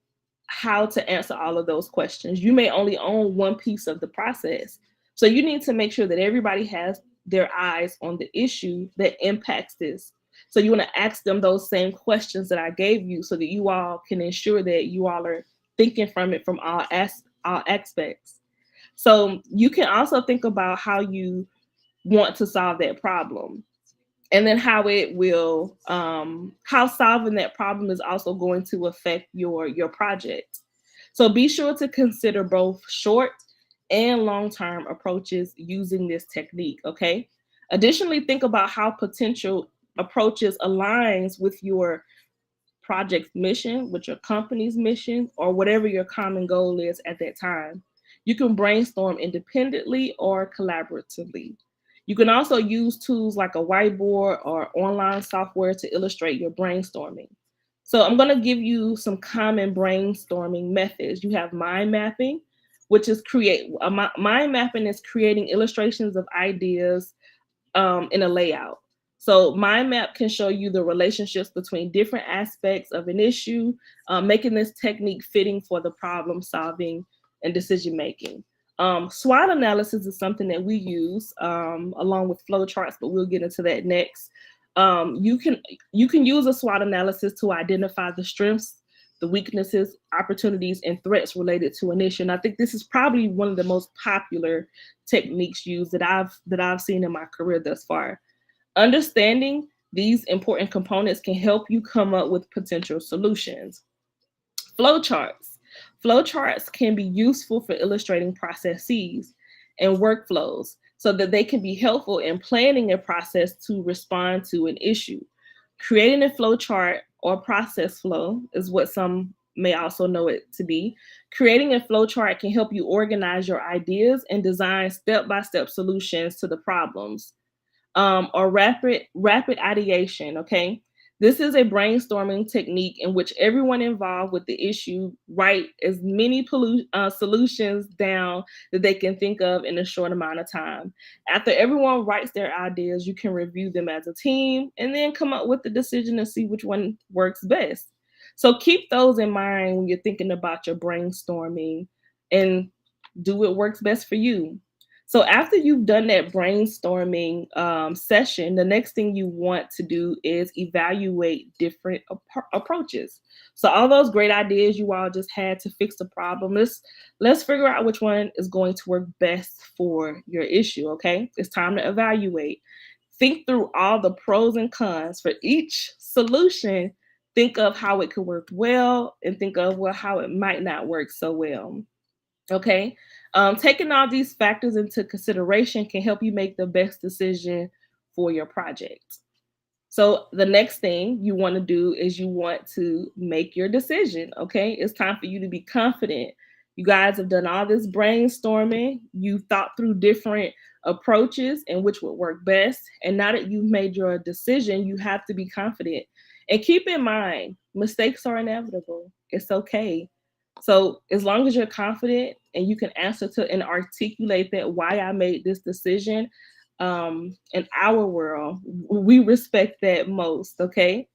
how to answer all of those questions. You may only own one piece of the process. So you need to make sure that everybody has their eyes on the issue that impacts this. So you want to ask them those same questions that I gave you so that you all can ensure that you all are thinking from it from all aspects. So you can also think about how you want to solve that problem and then how it will how solving that problem is also going to affect your project. So be sure to consider both short and long-term approaches using this technique, okay? Additionally, think about how potential approaches aligns with your project's mission, with your company's mission, or whatever your common goal is at that time. You can brainstorm independently or collaboratively. You can also use tools like a whiteboard or online software to illustrate your brainstorming. So I'm going to give you some common brainstorming methods. You have mind mapping, which is mind mapping is creating illustrations of ideas in a layout. So mind map can show you the relationships between different aspects of an issue, making this technique fitting for the problem solving and decision making. SWOT analysis is something that we use along with flow charts, but we'll get into that next. You can use a SWOT analysis to identify the strengths, the weaknesses, opportunities, and threats related to an issue. And I think this is probably one of the most popular techniques used that I've seen in my career thus far. Understanding these important components can help you come up with potential solutions. Flowcharts. Flowcharts can be useful for illustrating processes and workflows so that they can be helpful in planning a process to respond to an issue. Creating a flowchart or process flow is what some may also know it to be. Creating a flowchart can help you organize your ideas and design step-by-step solutions to the problems, or rapid ideation. Okay, this is a brainstorming technique in which everyone involved with the issue write as many solutions down that they can think of in a short amount of time. After everyone writes their ideas, you can review them as a team and then come up with the decision and see which one works best. So keep those in mind when you're thinking about your brainstorming, and do what works best for you. So after you've done that brainstorming session, the next thing you want to do is evaluate different approaches. So all those great ideas you all just had to fix the problem, let's figure out which one is going to work best for your issue. Okay, it's time to evaluate. Think through all the pros and cons for each solution. Think of how it could work well, and think of how it might not work so well. Okay. Taking all these factors into consideration can help you make the best decision for your project. So the next thing you want to do is you want to make your decision. Okay. It's time for you to be confident. You guys have done all this brainstorming. You thought through different approaches and which would work best. And now that you've made your decision, you have to be confident. And keep in mind, mistakes are inevitable. It's okay. So as long as you're confident and you can answer to and articulate that why I made this decision, in our world, we respect that most. Okay.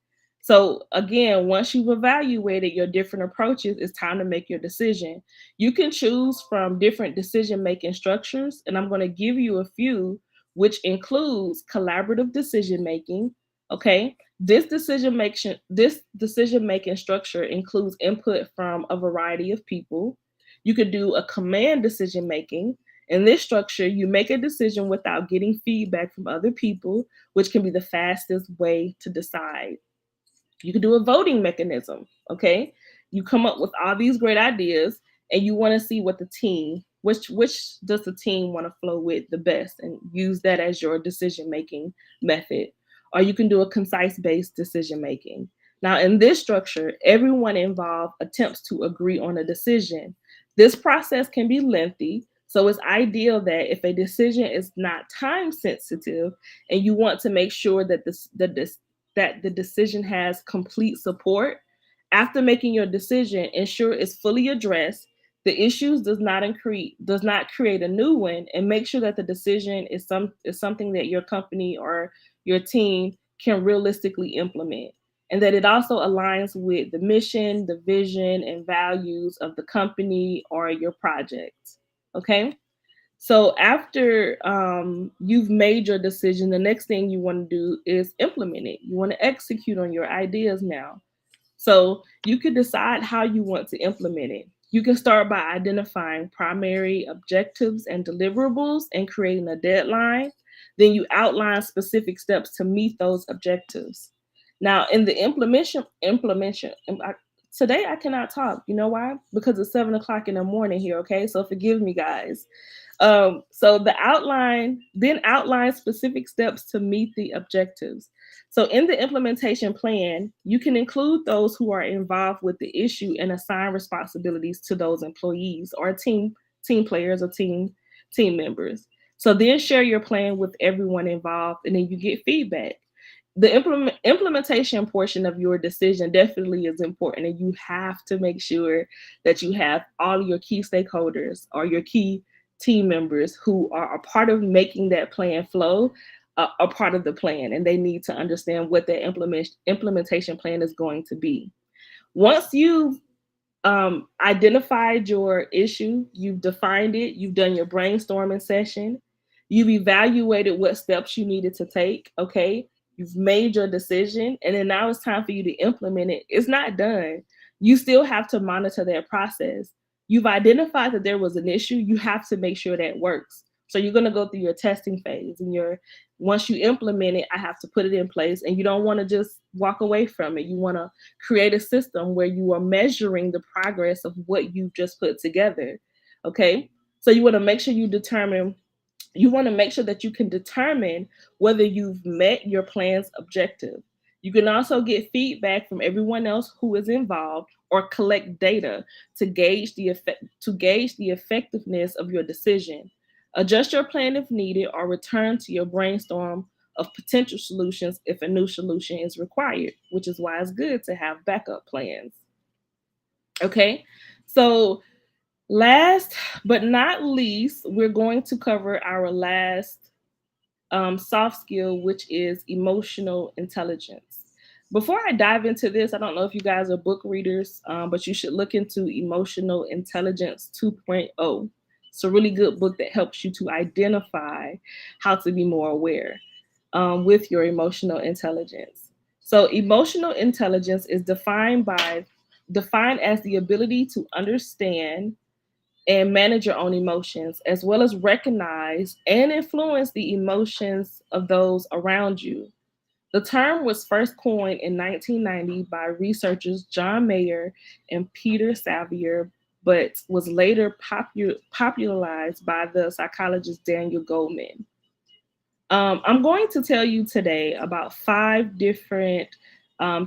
So again, once you've evaluated your different approaches, it's time to make your decision. You can choose from different decision making structures, and I'm going to give you a few, which includes collaborative decision making. Okay. This decision making structure includes input from a variety of people. You could do a command decision making. In this structure, you make a decision without getting feedback from other people, which can be the fastest way to decide. You can do a voting mechanism. Okay, you come up with all these great ideas, and you want to see what the team, which does the team want to flow with the best, and use that as your decision making method. Or you can do a concise based decision making. Now in this structure, everyone involved attempts to agree on a decision. This process can be lengthy, so it's ideal that if a decision is not time sensitive and you want to make sure that that the decision has complete support. After making your decision, ensure it's fully addressed. The issues does not create a new one, and make sure that the decision is something that your company or your team can realistically implement, and that it also aligns with the mission, the vision, and values of the company or your project. Okay. So after you've made your decision, the next thing you want to do is implement it. You want to execute on your ideas now. So you can decide how you want to implement it. You can start by identifying primary objectives and deliverables and creating a deadline. Then you outline specific steps to meet those objectives. Now, in the today I cannot talk. You know why? Because it's 7 o'clock in the morning here. Okay, so forgive me, guys. So the outline then outlines specific steps to meet the objectives. So in the implementation plan, you can include those who are involved with the issue and assign responsibilities to those employees or team players or team members. So then share your plan with everyone involved, and then you get feedback. The implementation portion of your decision definitely is important, and you have to make sure that you have all your key stakeholders or your key team members who are a part of making that plan flow a part of the plan, and they need to understand what their implementation plan is going to be. Once you've identified your issue, you've defined it, you've done your brainstorming session, you've evaluated what steps you needed to take, okay? You've made your decision, and then now it's time for you to implement it. It's not done. You still have to monitor that process. You've identified that there was an issue, you have to make sure that works. So you're going to go through your testing phase, and your once you implement it, I have to put it in place, and you don't want to just walk away from it. You want to create a system where you are measuring the progress of what you've just put together. Okay. So you want to make sure you want to make sure that you can determine whether you've met your plan's objective. You can also get feedback from everyone else who is involved or collect data to gauge the effectiveness of your decision. Adjust your plan if needed or return to your brainstorm of potential solutions if a new solution is required, which is why it's good to have backup plans. Okay, so last but not least, we're going to cover our last soft skill, which is emotional intelligence. Before I dive into this, I don't know if you guys are book readers, but you should look into Emotional Intelligence 2.0. It's a really good book that helps you to identify how to be more aware with your emotional intelligence. So, emotional intelligence is defined as the ability to understand and manage your own emotions, as well as recognize and influence the emotions of those around you. The term was first coined in 1990 by researchers John Mayer and Peter Savier, but was later popularized by the psychologist Daniel Goleman. I'm going to tell you today about 5 different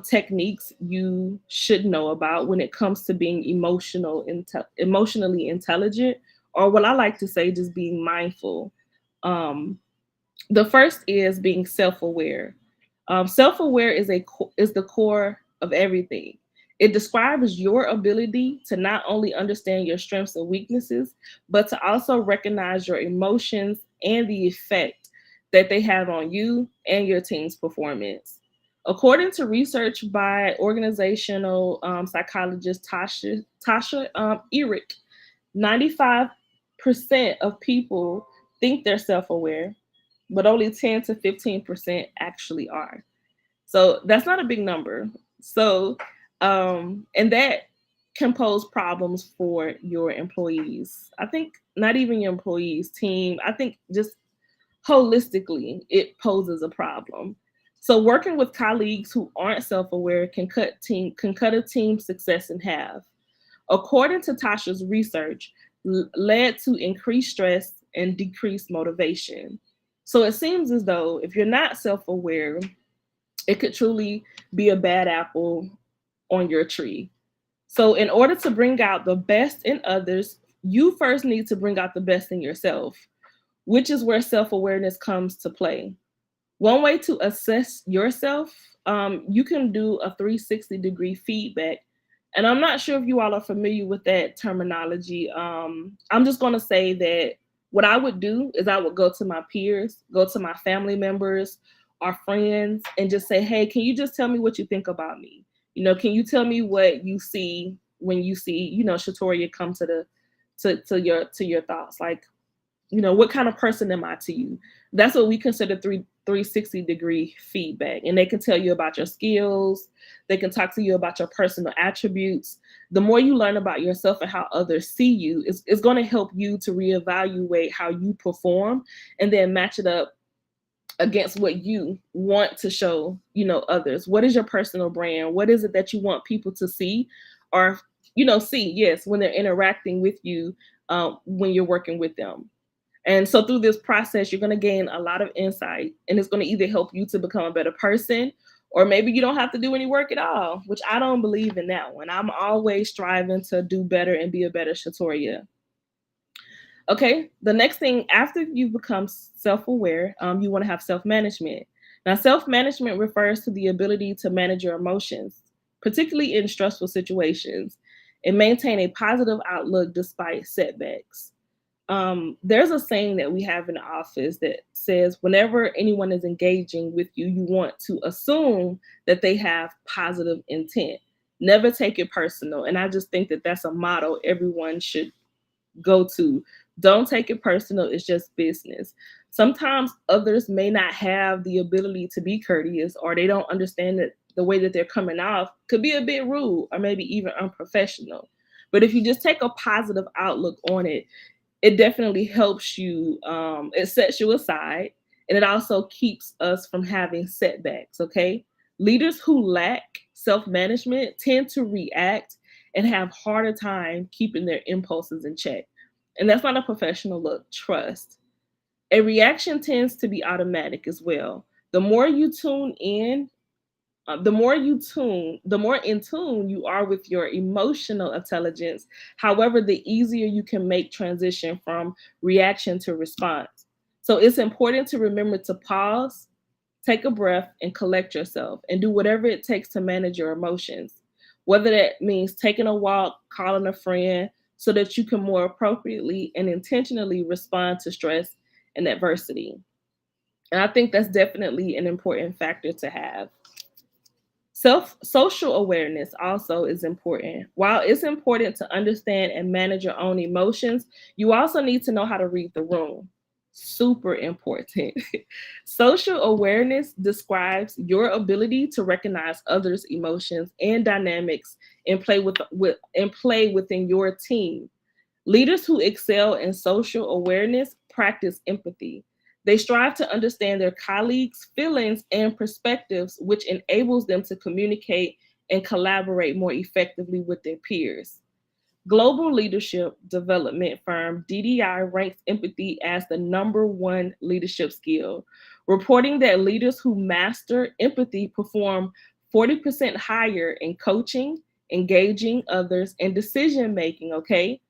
techniques you should know about when it comes to being emotionally intelligent, or what I like to say, just being mindful. Um, the first is being self-aware. Self-aware is the core of everything. It describes your ability to not only understand your strengths and weaknesses, but to also recognize your emotions and the effect that they have on you and your team's performance. According to research by organizational psychologist Tasha Erick, 95% of people think they're self-aware, but only 10 to 15% actually are. So that's not a big number. So, and that can pose problems for your employees. I think not even your employees, team, I think just holistically, it poses a problem. So working with colleagues who aren't self-aware can cut a team's success in half. According to Tasha's research, led to increased stress and decreased motivation. So it seems as though if you're not self-aware, it could truly be a bad apple on your tree. So in order to bring out the best in others, you first need to bring out the best in yourself, which is where self-awareness comes to play. One way to assess yourself, you can do a 360-degree feedback. And I'm not sure if you all are familiar with that terminology. I'm just going to say that what I would do is I would go to my peers, go to my family members, our friends, and just say, hey, can you just tell me what you think about me? Can you tell me what you see when you see, Shatoria come to your thoughts? Like, what kind of person am I to you? That's what we consider 360-degree feedback. And they can tell you about your skills. They can talk to you about your personal attributes. The more you learn about yourself and how others see you, it's going to help you to reevaluate how you perform and then match it up against what you want to show, others. What is your personal brand? What is it that you want people to see or, see, yes, when they're interacting with you, when you're working with them. And so through this process, you're going to gain a lot of insight, and it's going to either help you to become a better person, or maybe you don't have to do any work at all, which I don't believe in that one. I'm always striving to do better and be a better Shatoria. Okay, the next thing after you become self-aware, you want to have self-management. Now, self-management refers to the ability to manage your emotions, particularly in stressful situations, and maintain a positive outlook despite setbacks. there's a saying that we have in the office that says whenever anyone is engaging with you, you want to assume that they have positive intent. Never take it personal. And I just think that that's a motto everyone should go to. Don't take it personal. It's just business. Sometimes others may not have the ability to be courteous, or they don't understand that the way that they're coming off could be a bit rude or maybe even unprofessional. But if you just take a positive outlook on it, it definitely helps you. It sets you aside, and it also keeps us from having setbacks. Okay, leaders who lack self-management tend to react and have harder time keeping their impulses in check, and that's not a professional look. Trust. A reaction tends to be automatic as well. The more you tune in the more in tune you are with your emotional intelligence. However, the easier you can make transition from reaction to response. So it's important to remember to pause, take a breath, and collect yourself, and do whatever it takes to manage your emotions. Whether that means taking a walk, calling a friend, so that you can more appropriately and intentionally respond to stress and adversity. And I think that's definitely an important factor to have. Self social awareness also is important. While it's important to understand and manage your own emotions, you also need to know how to read the room. Super important. Social awareness describes your ability to recognize others' emotions and dynamics and play within your team. Leaders who excel in social awareness practice empathy. They strive to understand their colleagues' feelings and perspectives, which enables them to communicate and collaborate more effectively with their peers. Global leadership development firm DDI ranks empathy as the number one leadership skill, reporting that leaders who master empathy perform 40% higher in coaching, engaging others, and decision making. Okay,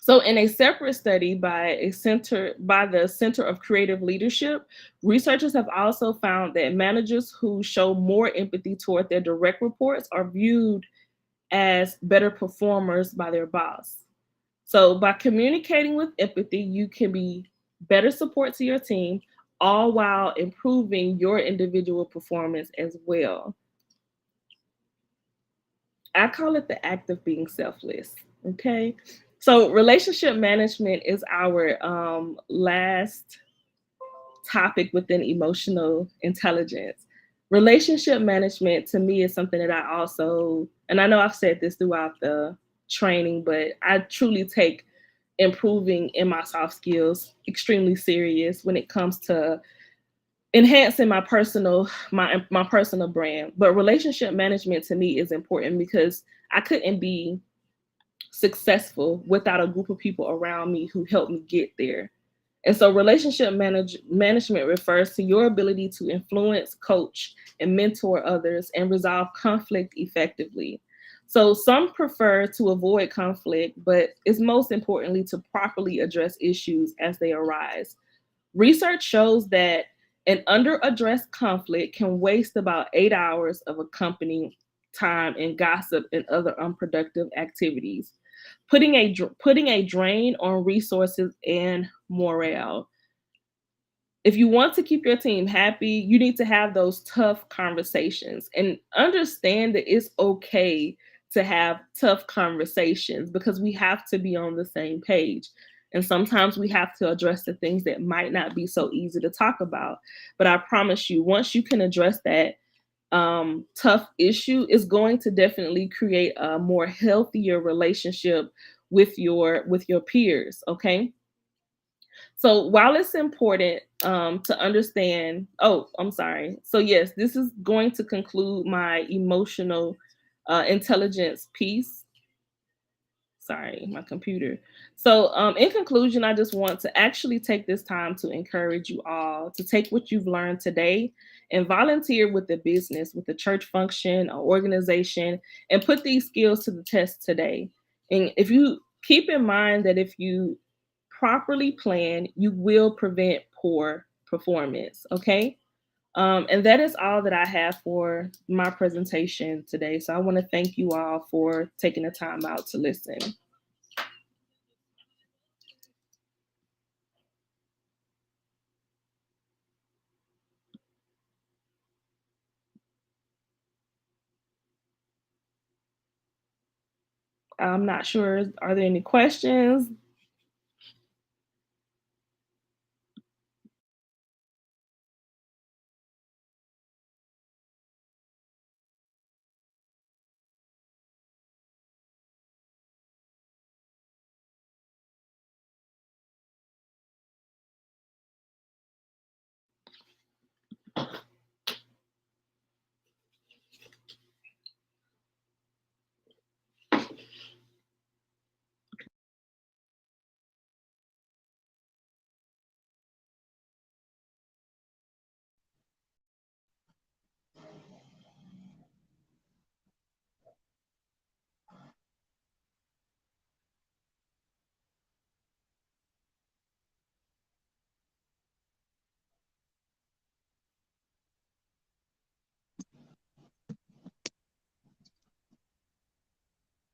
so, in a separate study by the Center of Creative Leadership, researchers have also found that managers who show more empathy toward their direct reports are viewed as better performers by their boss. So, by communicating with empathy, you can be better support to your team, all while improving your individual performance as well. I call it the act of being selfless. Okay. So, relationship management is our last topic within emotional intelligence. Relationship management to me is something that I also, and I know I've said this throughout the training, but I truly take improving in my soft skills extremely serious when it comes to enhancing my personal brand. But relationship management to me is important because I couldn't be successful without a group of people around me who helped me get there. And so management refers to your ability to influence, coach, and mentor others and resolve conflict effectively. So some prefer to avoid conflict, but it's most importantly to properly address issues as they arise. Research shows that an under-addressed conflict can waste about 8 hours of a company time in gossip and other unproductive activities, putting a drain on resources and morale. If you want to keep your team happy, you need to have those tough conversations and understand that it's okay to have tough conversations because we have to be on the same page. And sometimes we have to address the things that might not be so easy to talk about. But I promise you, once you can address that tough issue, is going to definitely create a more healthier relationship with your peers. Okay, so while it's important to understand, oh, I'm sorry. So yes, this is going to conclude my emotional intelligence piece. Sorry, my computer. So in conclusion, I just want to actually take this time to encourage you all to take what you've learned today and volunteer with the business, with the church function or organization, and put these skills to the test today. And if you keep in mind that if you properly plan, you will prevent poor performance. Okay. And that is all that I have for my presentation today. So I want to thank you all for taking the time out to listen. I'm not sure. Are there any questions?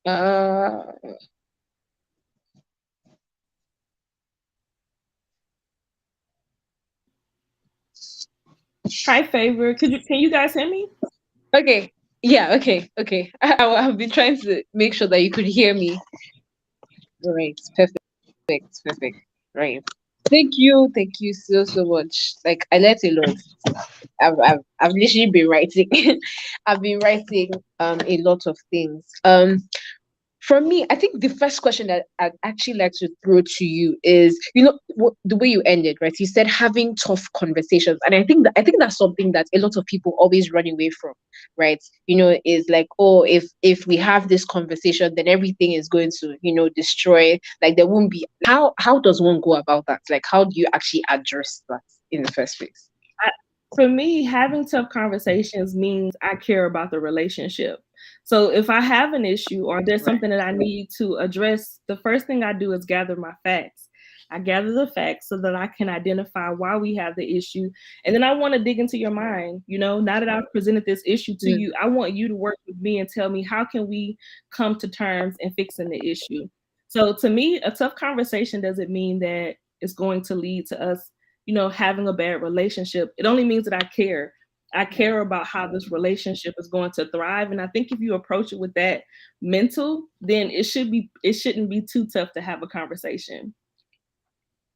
Uh, Hi, favor. Can you guys hear me? okay. Yeah, okay, okay. I've been trying to make sure that you could hear me. Right. Perfect, perfect. Right. Thank you so so much. Like I learned a lot. I've literally been writing. I've been writing a lot of things. For me, I think the first question that I'd actually like to throw to you is, the way you ended, right? You said having tough conversations, and I think that's something that a lot of people always run away from, right? Is like, oh, if we have this conversation, then everything is going to, destroy. Like there won't be. How does one go about that? Like, how do you actually address that in the first place? I, for me, having tough conversations means I care about the relationship. So if I have an issue or there's Right. something that I need to address, the first thing I do is gather my facts. I gather the facts so that I can identify why we have the issue. And then I want to dig into your mind. Now that I've presented this issue to Mm, you, I want you to work with me and tell me how can we come to terms in fixing the issue. So to me, a tough conversation doesn't mean that it's going to lead to us having a bad relationship. It only means that I care. I care about how this relationship is going to thrive. And I think if you approach it with that mental, then it shouldn't be too tough to have a conversation.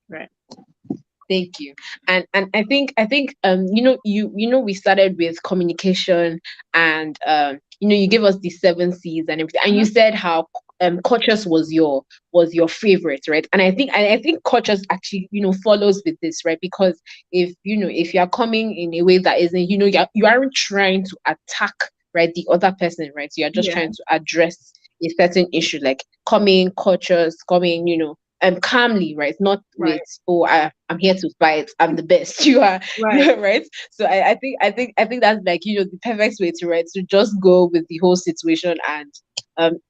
right. Thank you. And I think we started with communication, and you gave us the seven C's and everything, and you Uh-huh. said how cautious was your favorite, right? And I think cautious actually follows with this, right? Because if you are coming in a way that isn't, you aren't trying to attack, right, the other person, right? So you're just Yeah, trying to address a certain issue, like coming cautious, coming, calmly, right? Not right, with, oh, I'm here to fight, I'm the best. You are, right, you're right. So I think that's like, the perfect way to, right, to just go with the whole situation. And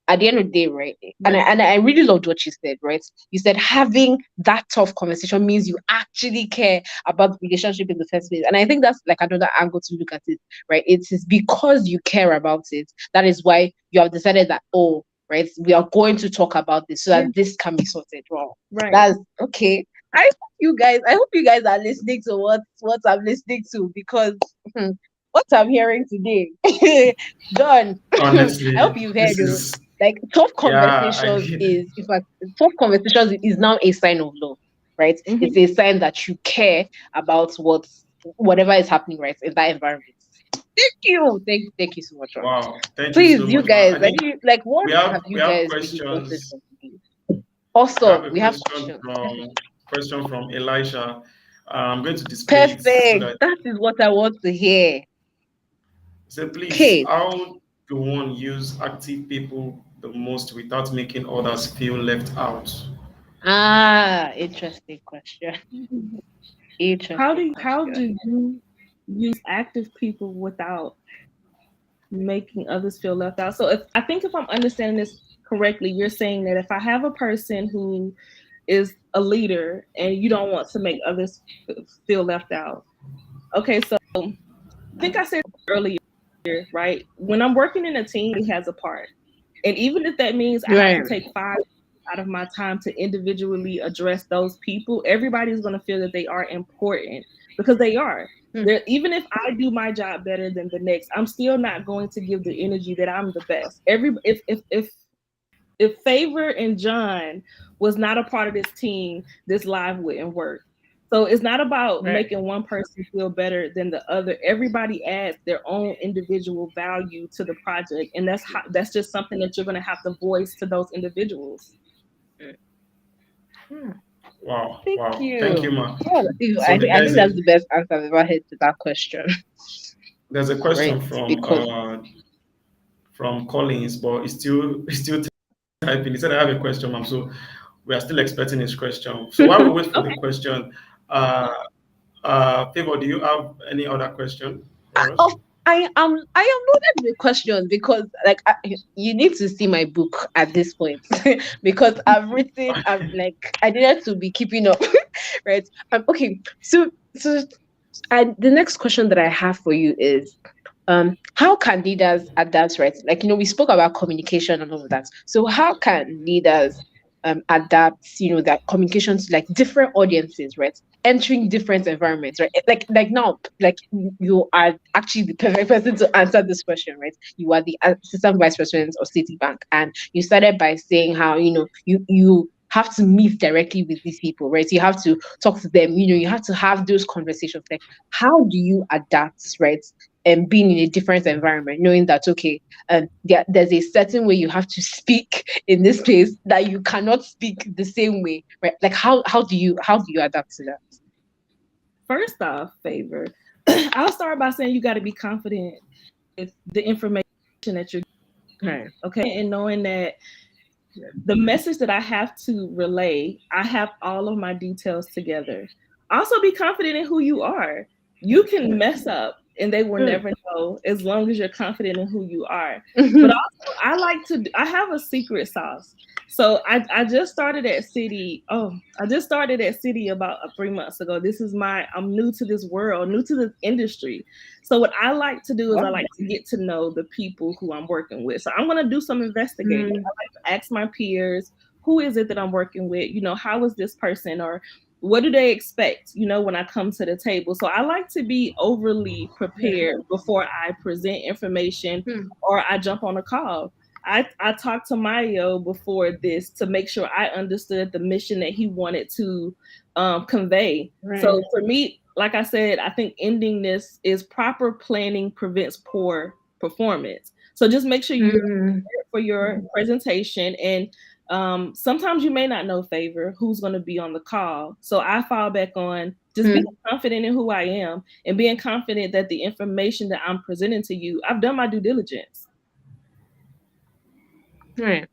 at the end of the day, right, and I, right. and I really loved what you said, right? You said having that tough conversation means you actually care about the relationship in the first place. And I think that's like another angle to look at it, right? It is because you care about it, that is why you have decided that, oh, right, we are going to talk about this so Yeah, that this can be sorted. Wow, right. that's okay. I hope you guys are listening to what I'm listening to, because what I'm hearing today, John, I hope Honestly, you've heard. this is Like tough yeah, I conversations did. is, in fact, tough conversations is now a sign of love, right? It's Hmm. a sign that you care about whatever is happening, right, in that environment. Thank you so much, Ron. Wow, thank you Please, so you much, man. guys, I think what we have have you we have guys really gotten questions. from today? We have Awesome. a We have question questions. from Elisha. I'm going to display it so Perfect. that That is what I want to hear. say, please, Okay. how do one use active people the most without making others feel left out? Interesting question. How do Interesting you, how question. do you use active people without making others feel left out? So if I'm understanding this correctly, you're saying that if I have a person who is a leader and you don't want to make others feel left out. Okay, so I think I said earlier, right? When I'm working in a team, it has a part. And even if that means I have to Right. take 5 out of my time to individually address those people, everybody's going to feel that they are important because they are. Hmm. There, even if I do my job better than the next, I'm still not going to give the energy that I'm the best. Every if if Favor and John was not a part of this team, this live wouldn't work. So it's not about Right. making one person feel better than the other. Everybody adds their own individual value to the project, and that's just something that you're going to have to voice to those individuals. Hmm. Wow, Thank wow. Thank you, you. ma. Yeah, So I there's think a that's the best answer I've ever heard to that question. question Right. Because from Collins, but he's still typing. He said, I have a question, ma'am. So we are still expecting his question. So while we wait for the Okay. question, uh, Favor, do you have any other question for us? oh, I am loaded with questions because you need to see my book at this point because I've like I needed to be keeping up. Right. Okay. So the next question that I have for you is how can leaders adapt, right? Like, we spoke about communication and all of that. So how can leaders adapt, that communication to like different audiences, right? Entering different environments, right? Like now, like you are actually the perfect person to answer this question, right? You are the assistant vice president of Citibank, and you started by saying how you have to meet directly with these people, right? You have to talk to them, you have to have those conversations. Like, how do you adapt, right? And being in a different environment, knowing that okay, there's a certain way you have to speak in this place that you cannot speak the same way, right? Like how do you adapt to that? First off, Favor, I'll start by saying you got to be confident with the information that you're Right. okay, and knowing that the message that I have to relay, I have all of my details together. Also, be confident in who you are. You can mess up and they will Mm. never know as long as you're confident in who you are. But Mhm. also, I have a secret sauce. So I just started at City. Oh, I just started at City about 3 months ago. I'm new to this world, new to this industry. So what I like to do is I Wow. like to get to know the people who I'm working with. So I'm gonna do some investigating. Mm. Ask my peers, who is it that I'm working with? How is this person, or what do they expect, when I come to the table? So I like to be overly Mm. prepared before I present information Mm. or I jump on a call. I talked to Mario before this to make sure I understood the mission that he wanted to convey. Right. So for me, like I said, I think ending this is proper planning prevents poor performance. So just make sure you Mm. for your presentation. And sometimes you may not know, Favor, who's going to be on the call. So I fall back on just being Mm. confident in who I am and being confident that the information that I'm presenting to you, I've done my due diligence. Right.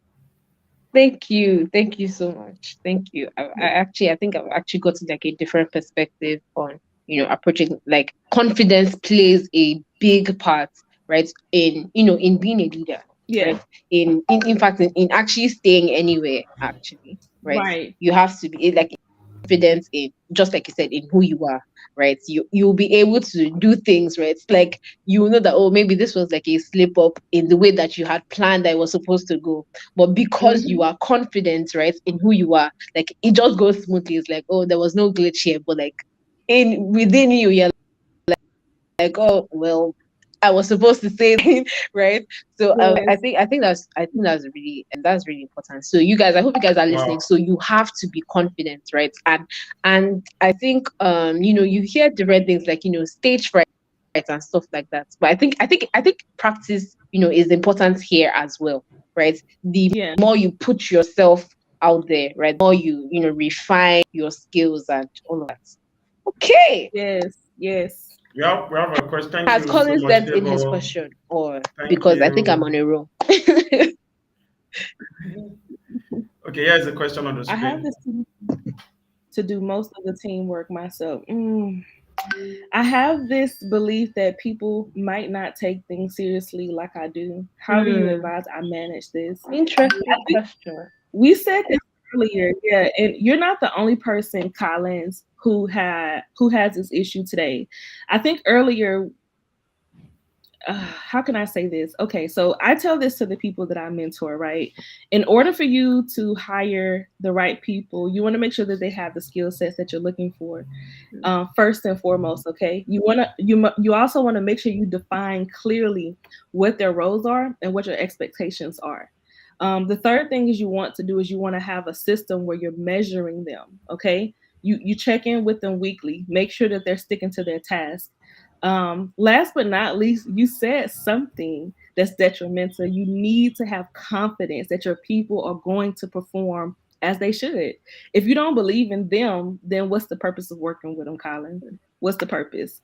Thank you so much. Thank you. I think I've actually gotten like a different perspective on approaching, like, confidence plays a big part, right, in being a leader, Yeah, right, in fact, in actually staying anywhere, actually, right. right. You have to be like confident in, just like you said, in who you are, right. You'll be able to do things, right. It's like you know that, oh, maybe this was like a slip up in the way that you had planned that it was supposed to go, but because you Mhm. are confident, right, in who you are, like it just goes smoothly. It's like, oh, there was no glitch here, but like in within you, you're like, oh well, I was supposed to say that, right? So Yes. I think that's really, and that's really important. So you guys, I hope you guys are listening. Wow. So you have to be confident, right? And I think you hear different things like stage fright and stuff like that. But I think practice is important here as well, right? The Yeah. more you put yourself out there, right? The more you refine your skills and all of that. Okay. Yes. Yes. We have a question. Thank Has you so Colin much, sent in his Favor. question, or Thank because I think I'm you. on a roll? Okay, here's a question on the I have screen. this to do most of the teamwork myself. I have this belief that people might not take things seriously like I do. How do you Hmm. advise I manage this? I Interesting think question. we said this earlier, yeah, and you're not the only person, Collins, who has this issue today. I think earlier, how can I say this? Okay, so I tell this to the people that I mentor, right? In order for you to hire the right people, you want to make sure that they have the skill sets that you're looking for. First and foremost, okay, you also want to make sure you define clearly what their roles are and what your expectations are. The third thing is you want to do is you want to have a system where you're measuring them. Okay, you check in with them weekly, make sure that they're sticking to their task. Last but not least, you said something that's detrimental. You need to have confidence that your people are going to perform as they should. If you don't believe in them, then what's the purpose of working with them, Colin? What's the purpose?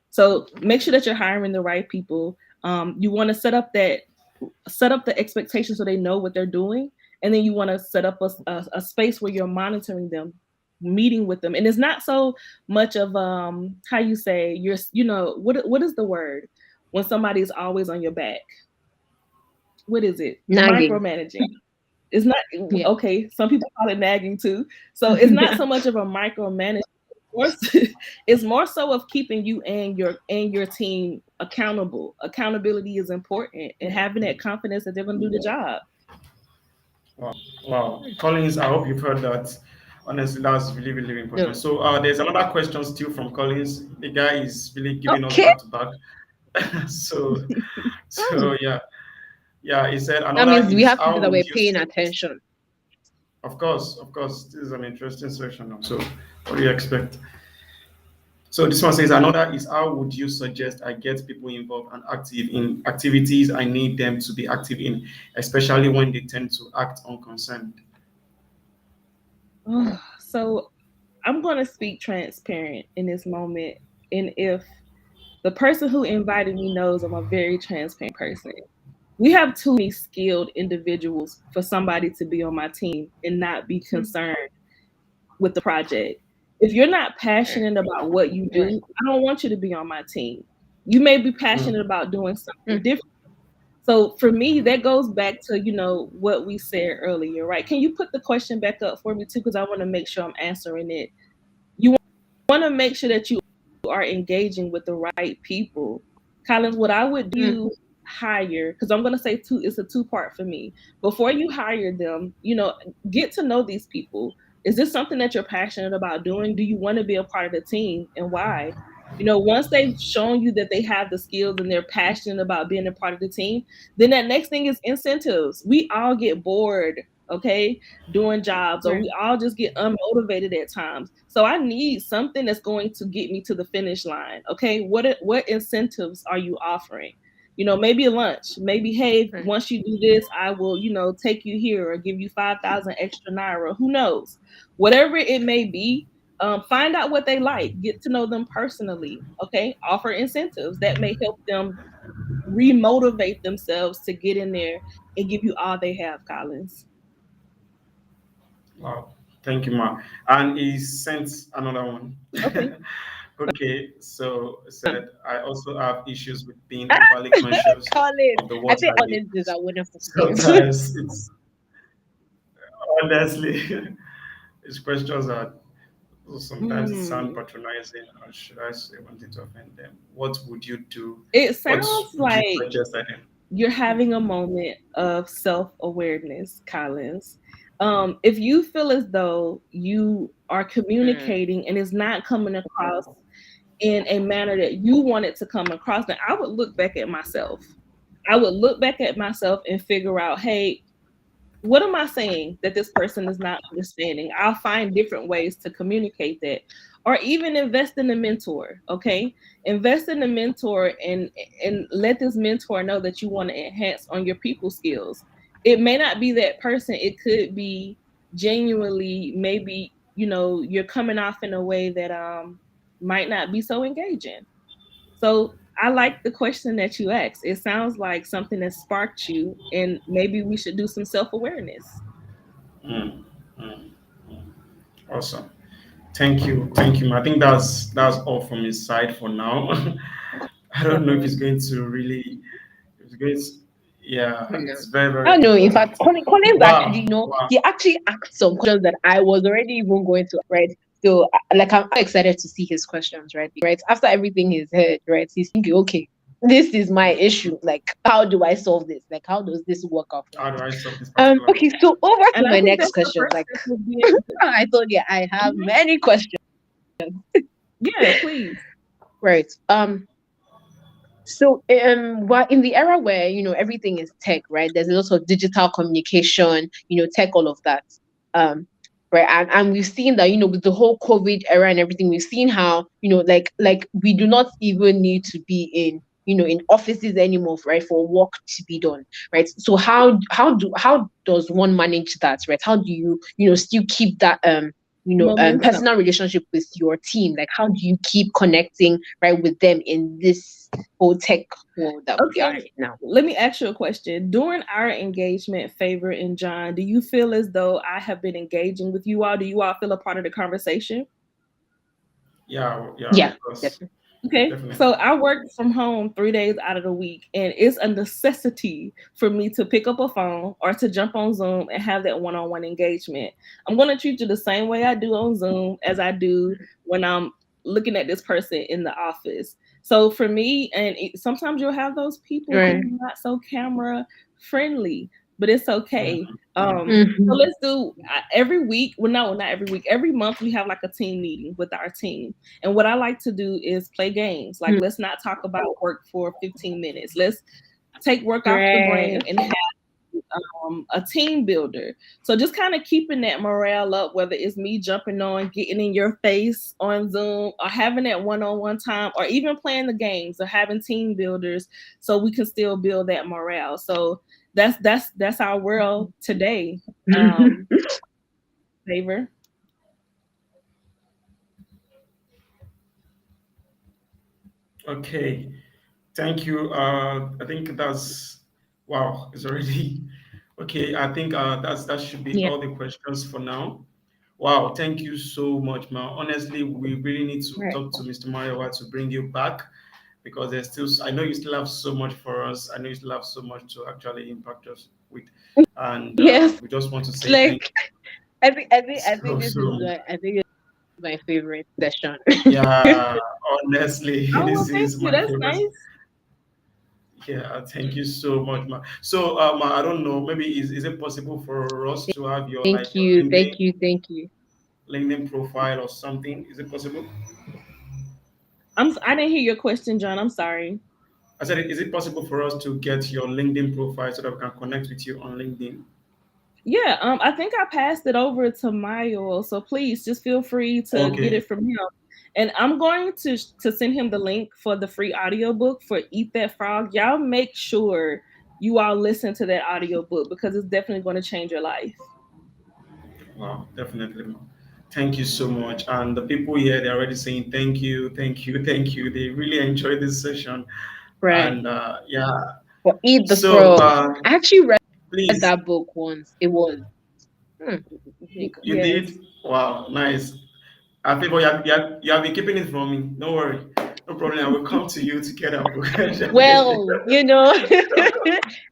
So make sure that you're hiring the right people. You want to set up the expectations so they know what they're doing, and then you want to set up a space where you're monitoring them, meeting with them. And it's not so much of how you say you're, what is the word when somebody's always on your back? What is it? Nagging. Micromanaging. It's not Yeah. okay. Some people call it nagging too. So it's not so much of a micromanagement. It's more so of keeping you and your team accountable. Accountability is important, and having that confidence that they're going to do the job. Wow. Wow. Collins, I hope you've heard that. Honestly, that's really, really important. No. So there's another question still from Collins. The guy is really giving us Okay. back to back. so yeah. Yeah, he said That another means we is have to do how that. would We're you paying suggest? attention. Of course, this is an interesting section now. So what do you expect? So this one says another is how would you suggest I get people involved and active in activities I need them to be active in, especially when they tend to act unconcerned. So I'm going to speak transparent in this moment. And if the person who invited me knows I'm a very transparent person, we have too many skilled individuals for somebody to be on my team and not be concerned with the project. If you're not passionate about what you Right. do, I don't want you to be on my team. You may be passionate Mm, about doing something Mm. different. So for me, that goes back to, what we said earlier, right? Can you put the question back up for me too? Because I want to make sure I'm answering it. You want to make sure that you are engaging with the right people. Collins, what I would Mm. do hire, because I'm gonna say two, it's a two-part for me. Before you hire them, get to know these people. Is this something that you're passionate about doing? Do you want to be a part of the team, and why? Once they've shown you that they have the skills and they're passionate about being a part of the team, then that next thing is incentives. We all get bored, okay, doing jobs, or Right. we all just get unmotivated at times. So I need something that's going to get me to the finish line. Okay, what incentives are you offering? Maybe a lunch. Maybe, hey, Right. once you do this, I will, take you here or give you 5,000 extra naira. Who knows? Whatever it may be, find out what they like. Get to know them personally. Okay, offer incentives that may help them remotivate themselves to get in there and give you all they have, Collins. wow. Thank you, Ma. And he sent another one. Okay. Okay, so it said I also have issues with being overly conscious Colin. of the I words think I Collins is use. a wonderful names. Sometimes it's honestly his questions are sometimes sound Hmm. patronizing, or should I say wanting to offend them. What would you do? It What sounds would you like suggest I do? you're having a moment of self awareness, Collins. If you feel as though you are Mm. communicating and it's not coming across in a manner that you want it to come across, then I would look back at myself. I would look back at myself and figure out, hey, what am I saying that this person is not understanding? I'll find different ways to communicate that. Or even invest in a mentor. Okay. Invest in a mentor and let this mentor know that you want to enhance on your people skills. It may not be that person, it could be genuinely, maybe, you're coming off in a way that might not be so engaging. So I like the question that you asked. It sounds like something that sparked you, and maybe we should do some self awareness. Mm, mm, mm. Awesome. Thank you. I think that's all from his side for now. I don't know if Uh-huh. he's going to really. If he's going to, yeah, No. it's very I very don't know. In important. fact, Collins actually, Wow, wow. he actually asked some questions that I was already even going to, right? So, like, I'm excited to see his questions, right? After everything he's heard, right? He's thinking, okay, this is my issue. Like, how do I solve this? Like, how does this work out for How me? do I solve this particular Okay, so over to And I my think next that's the question. first Like, step of being. I told you, I have Mhm. many questions. Yeah, please. Right. Well, in the era where everything is tech, right? There's a lot of digital communication, tech, all of that. Um, right, and we've seen that with the whole COVID era and everything, we've seen how like we do not even need to be in offices anymore, right, for work to be done, right? So how does one manage that, right? How do you still keep that Momentum. personal relationship with your team? Like, how do you keep connecting, right, with them in this whole tech world that we are in Okay, now? let me ask you a question. During our engagement, Favor and John, do you feel as though I have been engaging with you all? Do you all feel a part of the conversation? Yeah, yeah, Yeah, of course, definitely. Okay, so definitely. I work from home 3 days out of the week, and it's a necessity for me to pick up a phone or to jump on Zoom and have that one on one engagement. I'm going to treat you the same way I do on Zoom as I do when I'm looking at this person in the office. So for me, and sometimes you'll have those people who Right. are not so camera friendly, but it's okay. Mhm. So Mm-hmm. let's do every week. Well, no, not every week. Every month we have like a team meeting with our team, and what I like to do is play games. Like, let's not talk about work for 15 minutes. Let's take work off the Right. brain and have a team builder. So just kind of keeping that morale up, whether it's me jumping on, getting in your face on Zoom, or having that one-on-one time, or even playing the games, or having team builders, so we can still build that morale. So that's our world today. Um, Favor. Okay, thank you. I think that's wow. It's already okay. I think that should be Yeah. all the questions for now. Wow, thank you so much, Ma. Honestly, we really need to Right. talk to Mr. Mayowa to bring you back because there's still, I know you still have so much for us. I know you still have so much to actually impact us with. And Yes. we just want to It's say thank like I think you this so is much. my favorite session. Yeah, honestly, Oh, well, this thank is you. my That's favorite. nice. Yeah, thank you so much, Ma. So, Ma, I don't know, maybe is it possible for us to have your Thank like your you. Thank you. Thank you. LinkedIn profile or something? Is it possible? I didn't hear your question, John. I'm sorry. I said, is it possible for us to get your LinkedIn profile so that we can connect with you on LinkedIn? Yeah, I think I passed it over to Mayo, so please just feel free to get Okay. it from him. And I'm going to send him the link for the free audiobook for Eat That Frog. Y'all make sure you all listen to that audiobook because it's definitely going to change your life. Wow, definitely. Ma. Thank you so much. And the people here, they're already saying thank you, thank you, thank you. They really enjoyed this session. Right. And yeah, For Eat the so Frog. I actually read please, that book once. It was hmm, you Yes. did. Wow, nice. I think you have been keeping it from me. Don't worry. No problem. I will come to you to get a book. Definitely.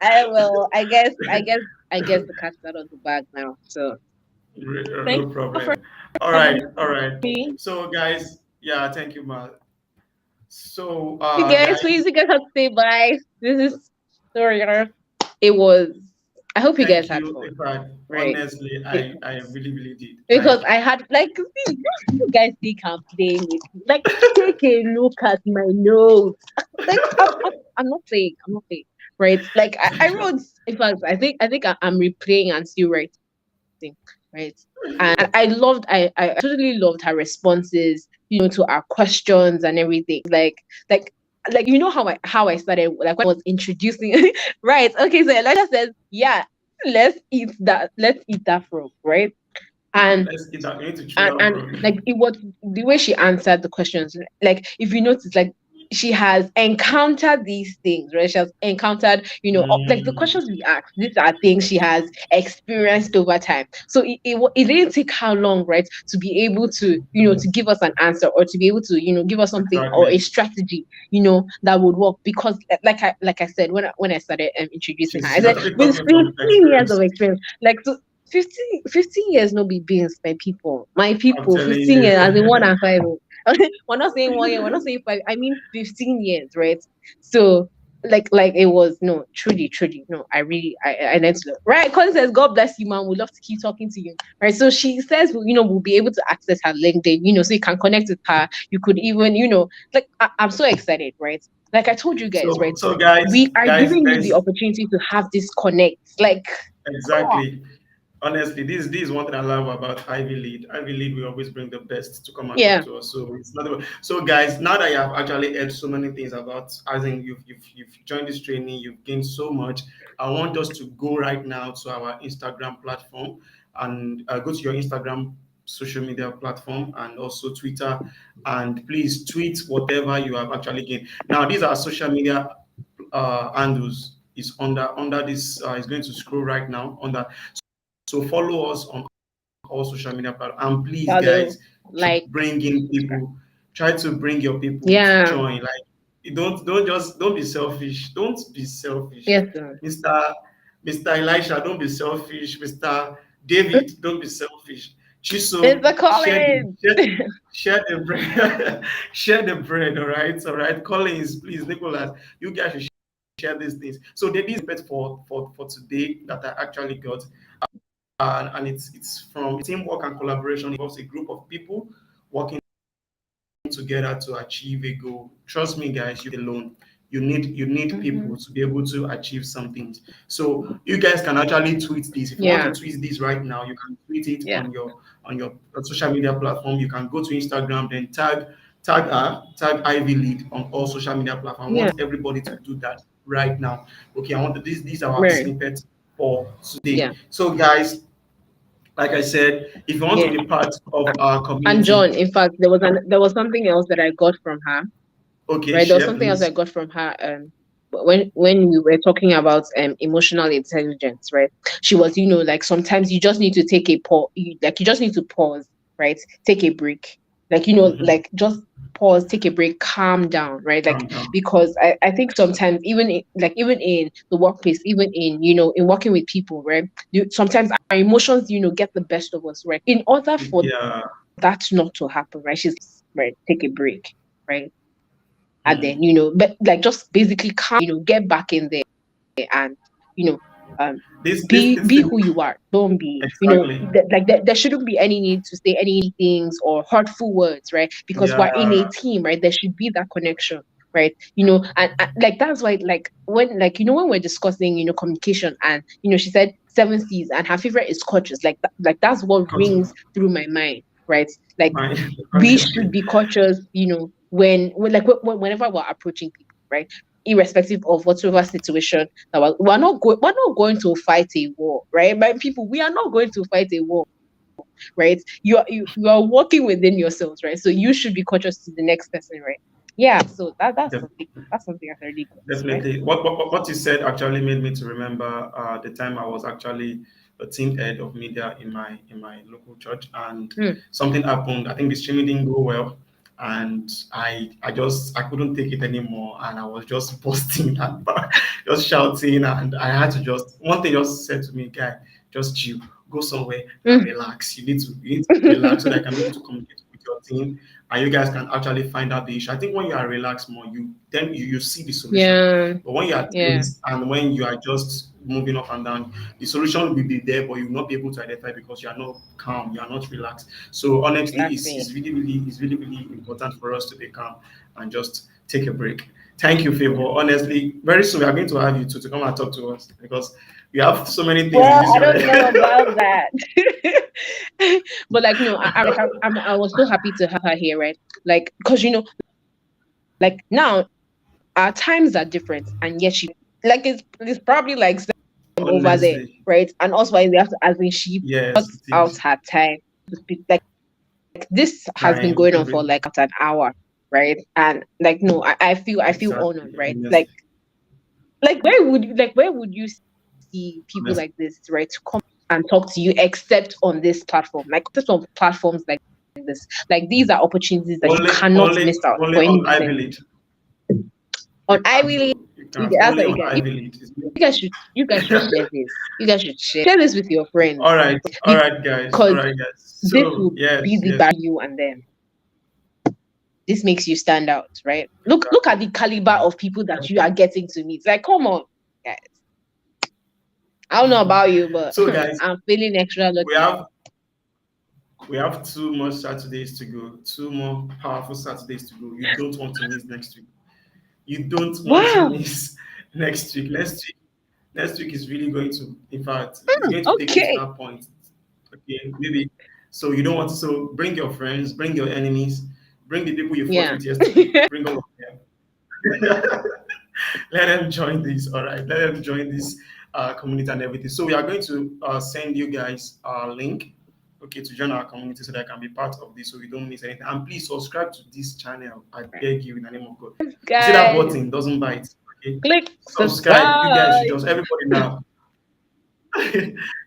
well, I guess the cat's out of the bag now. So Thank No you for problem. All right, having all right. me. So, guys, yeah, thank you, Ma. So, you guys, please, guys, you guys have to say bye. This is sorry. It was. I hope you guys thank had you. fun, In fact, right? honestly, Be- I really, really did. Because Like, I had like see, you guys think I'm playing with you. Like, take a look at my notes. Like, I'm not playing. I'm not playing. Right? Like, I wrote. In fact, I think I'm replaying and still writing. Right? And I loved. I totally loved her responses. To our questions and everything. Like. Like, how I started, like when I was introducing. Right, okay, so Elijah says, yeah, let's eat that frog, right? and let's eat that. We need to chew that and frog. like it was the way she answered the questions, like if you notice, like she has encountered these things, right? She has encountered, like the Mm, questions we asked, these are things she has experienced over time. So it didn't take how long, right, to be able to, to give us an answer, or to be able to, give us something or a exactly. strategy, that would work. Because like I said, when I started introducing her, I She's said actually with talking from 15 years of experience. experience, like, so 15 years no be beans, my I'm people, telling 15 you. years as in 1 and 5. We're not saying 1 year, we're not saying 5, I mean 15 years, right? So like it was, no, truly, no, I really, I need to look. Right, Colin says, God bless you, man, we'd love to keep talking to you. Right, so she says, we'll be able to access her LinkedIn, so you can connect with her. You could even, like, I'm so excited, right? like I told you guys, right? So guys, We are giving you the opportunity to have this connect. Like, come on. exactly. Honestly, this is one thing I love about Ivy Lead. Ivy Lead will always bring the best to come and talk Yeah. to us. So it's not about, so guys, now that you have actually heard so many things about, as in you've joined this training, you've gained so much. I want us to go right now to our Instagram platform and go to your Instagram social media platform and also Twitter, and please tweet whatever you have actually gained. Now these are social media handles is under this is going to scroll right now under. So follow us on all social media platforms. And please, Follow, guys, keep like, bringing subscribe. people. Try to bring your people to Yeah. join. Like, you don't be selfish. Don't be selfish, Yes, sir. Mister Elisha. Don't be selfish, Mister David. Don't be selfish. It's Chisom, a college. share the bread. Share the bread. All right. Collins, please, Nicholas. You guys should share these things. So this is best for today that I actually got. And it's from teamwork and collaboration. It involves a group of people working together to achieve a goal. Trust me, guys, you alone. You need people Mhm. to be able to achieve something. So you guys can actually tweet this. If you want to Yeah. tweet this right now, you can tweet it Yeah. on your social media platform. You can go to Instagram, then tag Ivy Lead on all social media platforms. I Yeah. want everybody to do that right now. Okay, I want this. These are our Right. snippets for today. Yeah. So, guys, like I said, if you want to Yeah. be part of our And John, community, in fact, there was something else that I got from her. okay, Right? There was share something else I please. got from her when we were talking about emotional intelligence, right? She was, like sometimes you just need to take a pause, like you just need to pause, right? Take a break. Like, Mhm. like just pause, take a break, calm down, right? Like, Calm down. because I think sometimes even in the workplace, even in in working with people, right? Sometimes our emotions, get the best of us, right? In order for Yeah. that not to happen, right? She's right, take a break, right? And then Mm. but like just basically calm, get back in there and you know um This be thing, who you are. Don't be, exactly. like there shouldn't be any need to say any things or hurtful words, right? Because we're in a Yeah. team, right? There should be that connection, right? And like that's why, like when, when we're discussing communication, and she said 7 C's and her favorite is cautious, like that's what rings Continue. through my mind, right? Like Fine. we should Honestly. be cautious, whenever we're approaching people, right? Irrespective of whatever situation that we're not going to fight a war, right? My people, we are not going to fight a war, right? You are working within yourselves, right? So you should be cautious to the next person, right? Yeah. So that's something I've already got, right? Definitely. What you said actually made me to remember the time I was actually a team head of media in my local church, and Hmm. something happened. I think the streaming didn't go well, and I couldn't take it anymore, and I was just busting and just shouting, and I had to just one thing just said to me, guy, just chill, go somewhere and Hmm. relax. You need to relax so that I can be able to communicate with your team and you guys can actually find out the issue. I think when you are relaxed more, you see the solution. Yeah. But when you are Yeah. tense and when you are just moving up and down, the solution will be there, but you will not be able to identify because you are not calm, you are not relaxed. So honestly, Exactly. it's really, really important for us to be calm and just take a break. Thank you, Favor. Honestly, very soon we are going to have you to come and talk to us because we have so many things in Well, this I don't know already. about that. But like no, I was so happy to have her here, right? Like, because like now our times are different, and yet she, like, it's probably like over there, Honestly, right? And also we have to, as in, she yes, puts it out is her time to speak. Like this has been time, going on for everything. like about an hour, right? And like no, I feel honored, Exactly, right? honestly, Like where would you see people honestly. like this, right, to come and talk to you except on this platform? Like just on platforms like this. Like these are opportunities that you cannot miss out Only for any on reason. Ivy League. On Ivy League, You can't. that's Only what on Ivy League. you guys should share this. You guys should share this with your friends All right, guys. All because right, guys. this So will be yes, the yes, barrier you and them. This makes you stand out, right? Look at exactly. the caliber of people that you are getting to meet. Like, come on, guys. I don't know about you, but So guys, I'm feeling extra we lucky. have we have 2 more Saturdays to go. 2 more powerful Saturdays to go. You don't want to miss next week. you don't want to Wow. miss next week. Next week is really going to, in fact, it's going to take you to Okay. that point. Okay, maybe. So you don't want to. So bring your friends, bring your enemies, bring the people you fought Yeah. with yesterday. Bring all of them. Let them join this. All right, let them join this community and everything. So we are going to send you guys a link, okay, to join our community so that I can be part of this, so you don't miss anything. And please subscribe to this channel. I beg you in the name of God. You see that Guys, button doesn't bite. Okay, click subscribe. You guys should subscribe. just everybody now.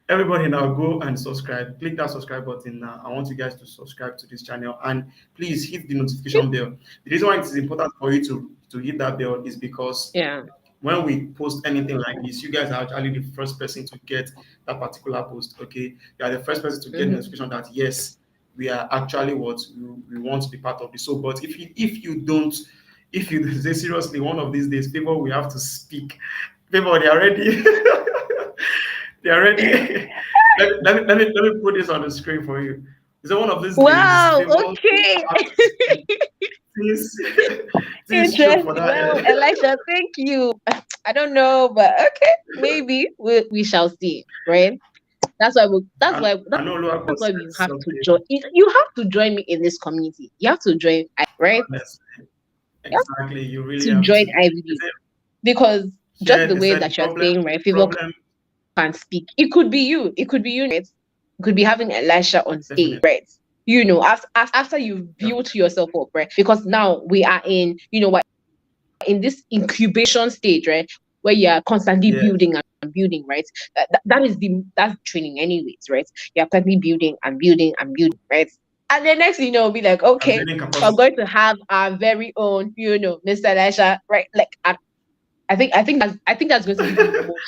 Everybody now go and subscribe. Click that subscribe button now. I want you guys to subscribe to this channel and please hit the notification bell. The reason why it is important for you to hit that bell is because Yeah. when we post anything like this, you guys are actually the first person to get that particular post. Okay, you are the first person to get Mm-hmm. notification that yes, we are actually what we want to be part of this. So, but if you don't, if you say seriously, one of these days, people we have to speak. People, they are ready. They are ready. Let me put this on the screen for you. So one of these days, Wow. people Okay. have to speak. This this show for Interesting. that. Well, Elisha, thank you. I don't know, but okay, maybe we shall see. Right. That's why we. That's And why. I know Luaco That's why said you have to something join. You have to join me in this community. You have to join. Right. honestly. You have Exactly. You really to have join to. They IBD said, because just yeah, the they way said the that you're problem, saying, right? Favor problem, can speak. It could be you. It could be you. Right? You could be having Elisha on stage. definitely. Right. After you've built Definitely. yourself up, right? Because now we are in. What in this incubation stage, right, where you are constantly Yes. building and building, right? That's training, anyways, right? You're constantly building and building and building, right? And then next, be like, And okay, building we're capacity. going to have our very own, Mr. Elisha, right? Like, I think that's going to be the most.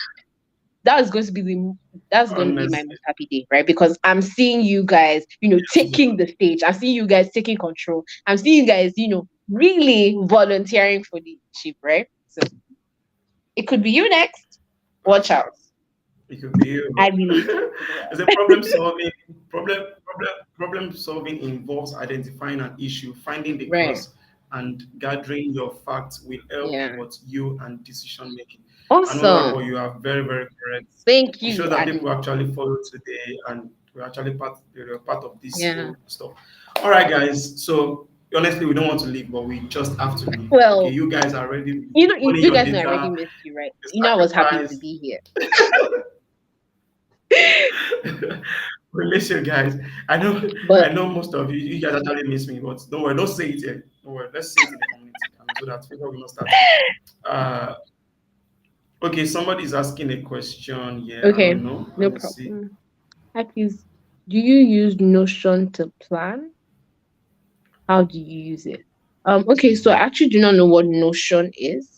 That's going to be the that's going to be my Honestly. most happy day, right? Because I'm seeing you guys, Yes, taking the stage. I'm seeing you guys taking control. I'm seeing you guys, really volunteering for the ship, right? So it could be you next. Watch out. actually. It could be you. I believe to the It's world. a problem solving. Problem solving involves identifying an issue, finding the Right. cause, and gathering your facts will help Yeah. what you and decision making. I know Awesome. Luapo, you are very, very correct. Thank It you, shows that admin. people actually follow today and we're actually they're part of this Yeah. whole stuff. All right, guys. So honestly, we don't want to leave, but we just have to leave. Okay, Well, you guys are ready, you, running you your guys know I already data, missed you, right? the I was happy to sacrifice. be here. We miss you guys. I know, I But know most of you guys actually miss me, but don't worry, don't say it yet. Don't worry, let's say it in the community so that people will not start. Uh, okay, somebody is asking a question here. I okay, don't know. Let no me see. problem. Please, do you use Notion to plan? How do you use it? Okay, so I actually do not know what Notion is.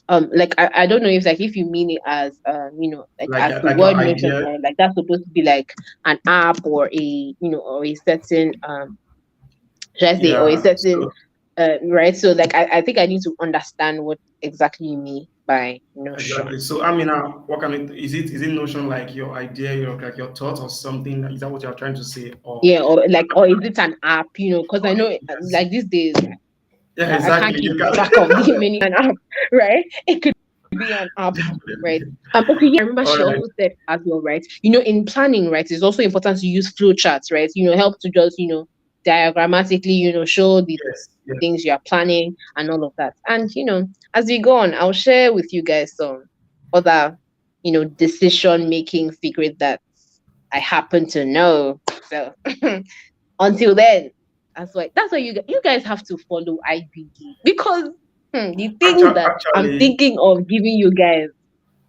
Like I don't know if if you mean it as like as the Like your word Notion, idea. or like that's supposed to be like an app or or a certain should I say, or a Yeah. certain So right. So like I think I need to understand what exactly you mean by Notion. exactly. So I mean, what can it is? Is it notion like your idea, your like your thought or something? Is that what you're trying to say? Or Yeah, or is it an app? Because I know yes. like these days Yeah, I can't exactly. keep You got track of the many an app, right? It could be an app, right? definitely. Okay, yeah, I remember All she right. also said as well, right? In planning, right, it's also important to use flow charts, right? Help to just, diagrammatically, show the Yes. Yes. things you are planning and all of that. And, as we go on, I'll share with you guys some other, decision making secret that I happen to know. So until then, that's why you guys have to follow IBD because the things that I'm Actually, thinking of giving you guys,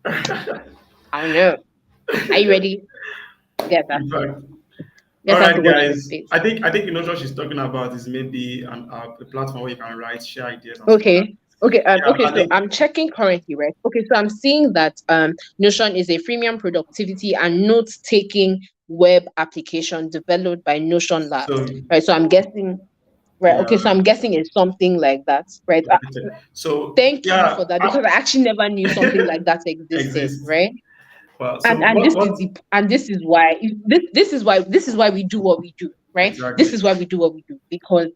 I don't know. Are you ready? Get that in fact, Get all that to right, watch this guys. space. I think you know what she's talking about is maybe an app, a platform where you can write, share ideas, and some other Okay. things. Okay. Yeah, Okay. I So think I'm checking currently, right? Okay. So I'm seeing that Notion is a freemium productivity and note taking web application developed by Notion Labs, so. right? So I'm guessing, right? Yeah, Okay. So I'm guessing it's something like that, right? so Thank you yeah, for that because I actually never knew something like that existed, exists. right? Well, And so and what this is what the and this is why we do what we do, right? This exactly? is why we do what we do because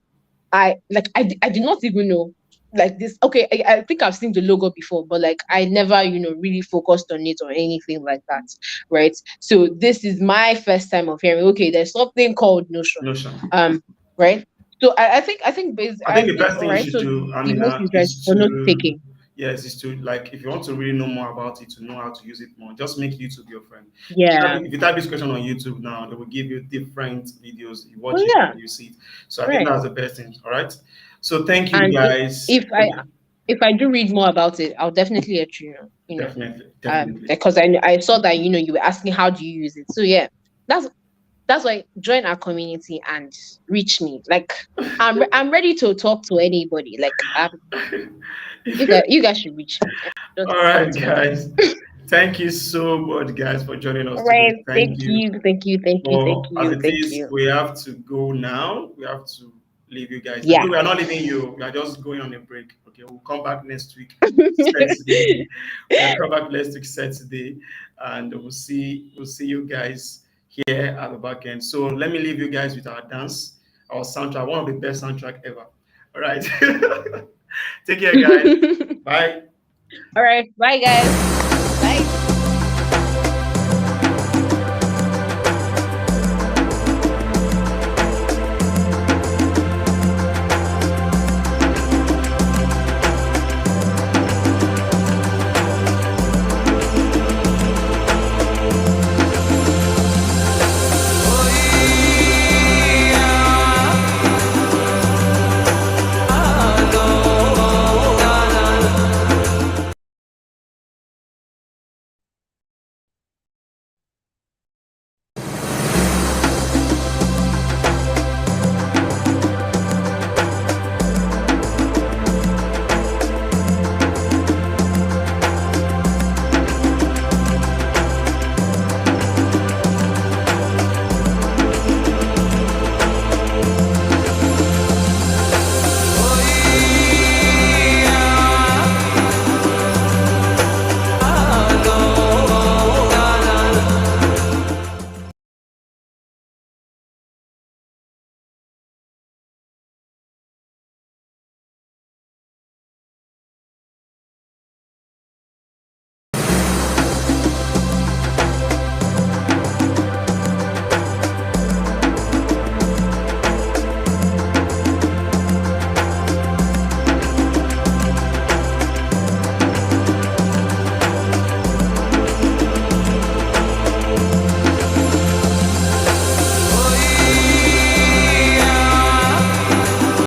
I did not even know. like this. Okay, I think I've seen the logo before, but like I never, really focused on it or anything like that, right? So this is my first time of hearing. Okay, there's something called Notion, Notion. um, right? So I think I the think best all thing you right. should So do, the most Amina, interest is for note to taking. yes, is to like if you want to really know more about it, to know how to use it more, just make YouTube your friend. Yeah. If you type this question on YouTube now, they will give you different videos. You Oh watch it yeah. and you see it. So I think Right. that's the best thing. All right. So thank you And guys. if I if I do read more about it, I'll definitely let you know. Definitely, definitely. Because I saw that you were asking how do you use it. So yeah, that's that's why join our community and reach me. Like I'm ready to talk to anybody. Like you guys should reach me. Just All come right, to me. guys. Thank you so much, guys, for joining us All today. right. Thank Thank you. you. Thank you. Thank you. Thank But as you. it Thank is, you. we have to go now. We have to leave you guys. Yeah. No, we are not leaving you. We are just going on a break. Okay, we'll come back next week, Saturday. We'll come back next week, Saturday, and we'll see you guys here at the back end. So let me leave you guys with our dance, our soundtrack, one of the best soundtrack ever. All right. Take care, guys. Bye. All right. Bye guys.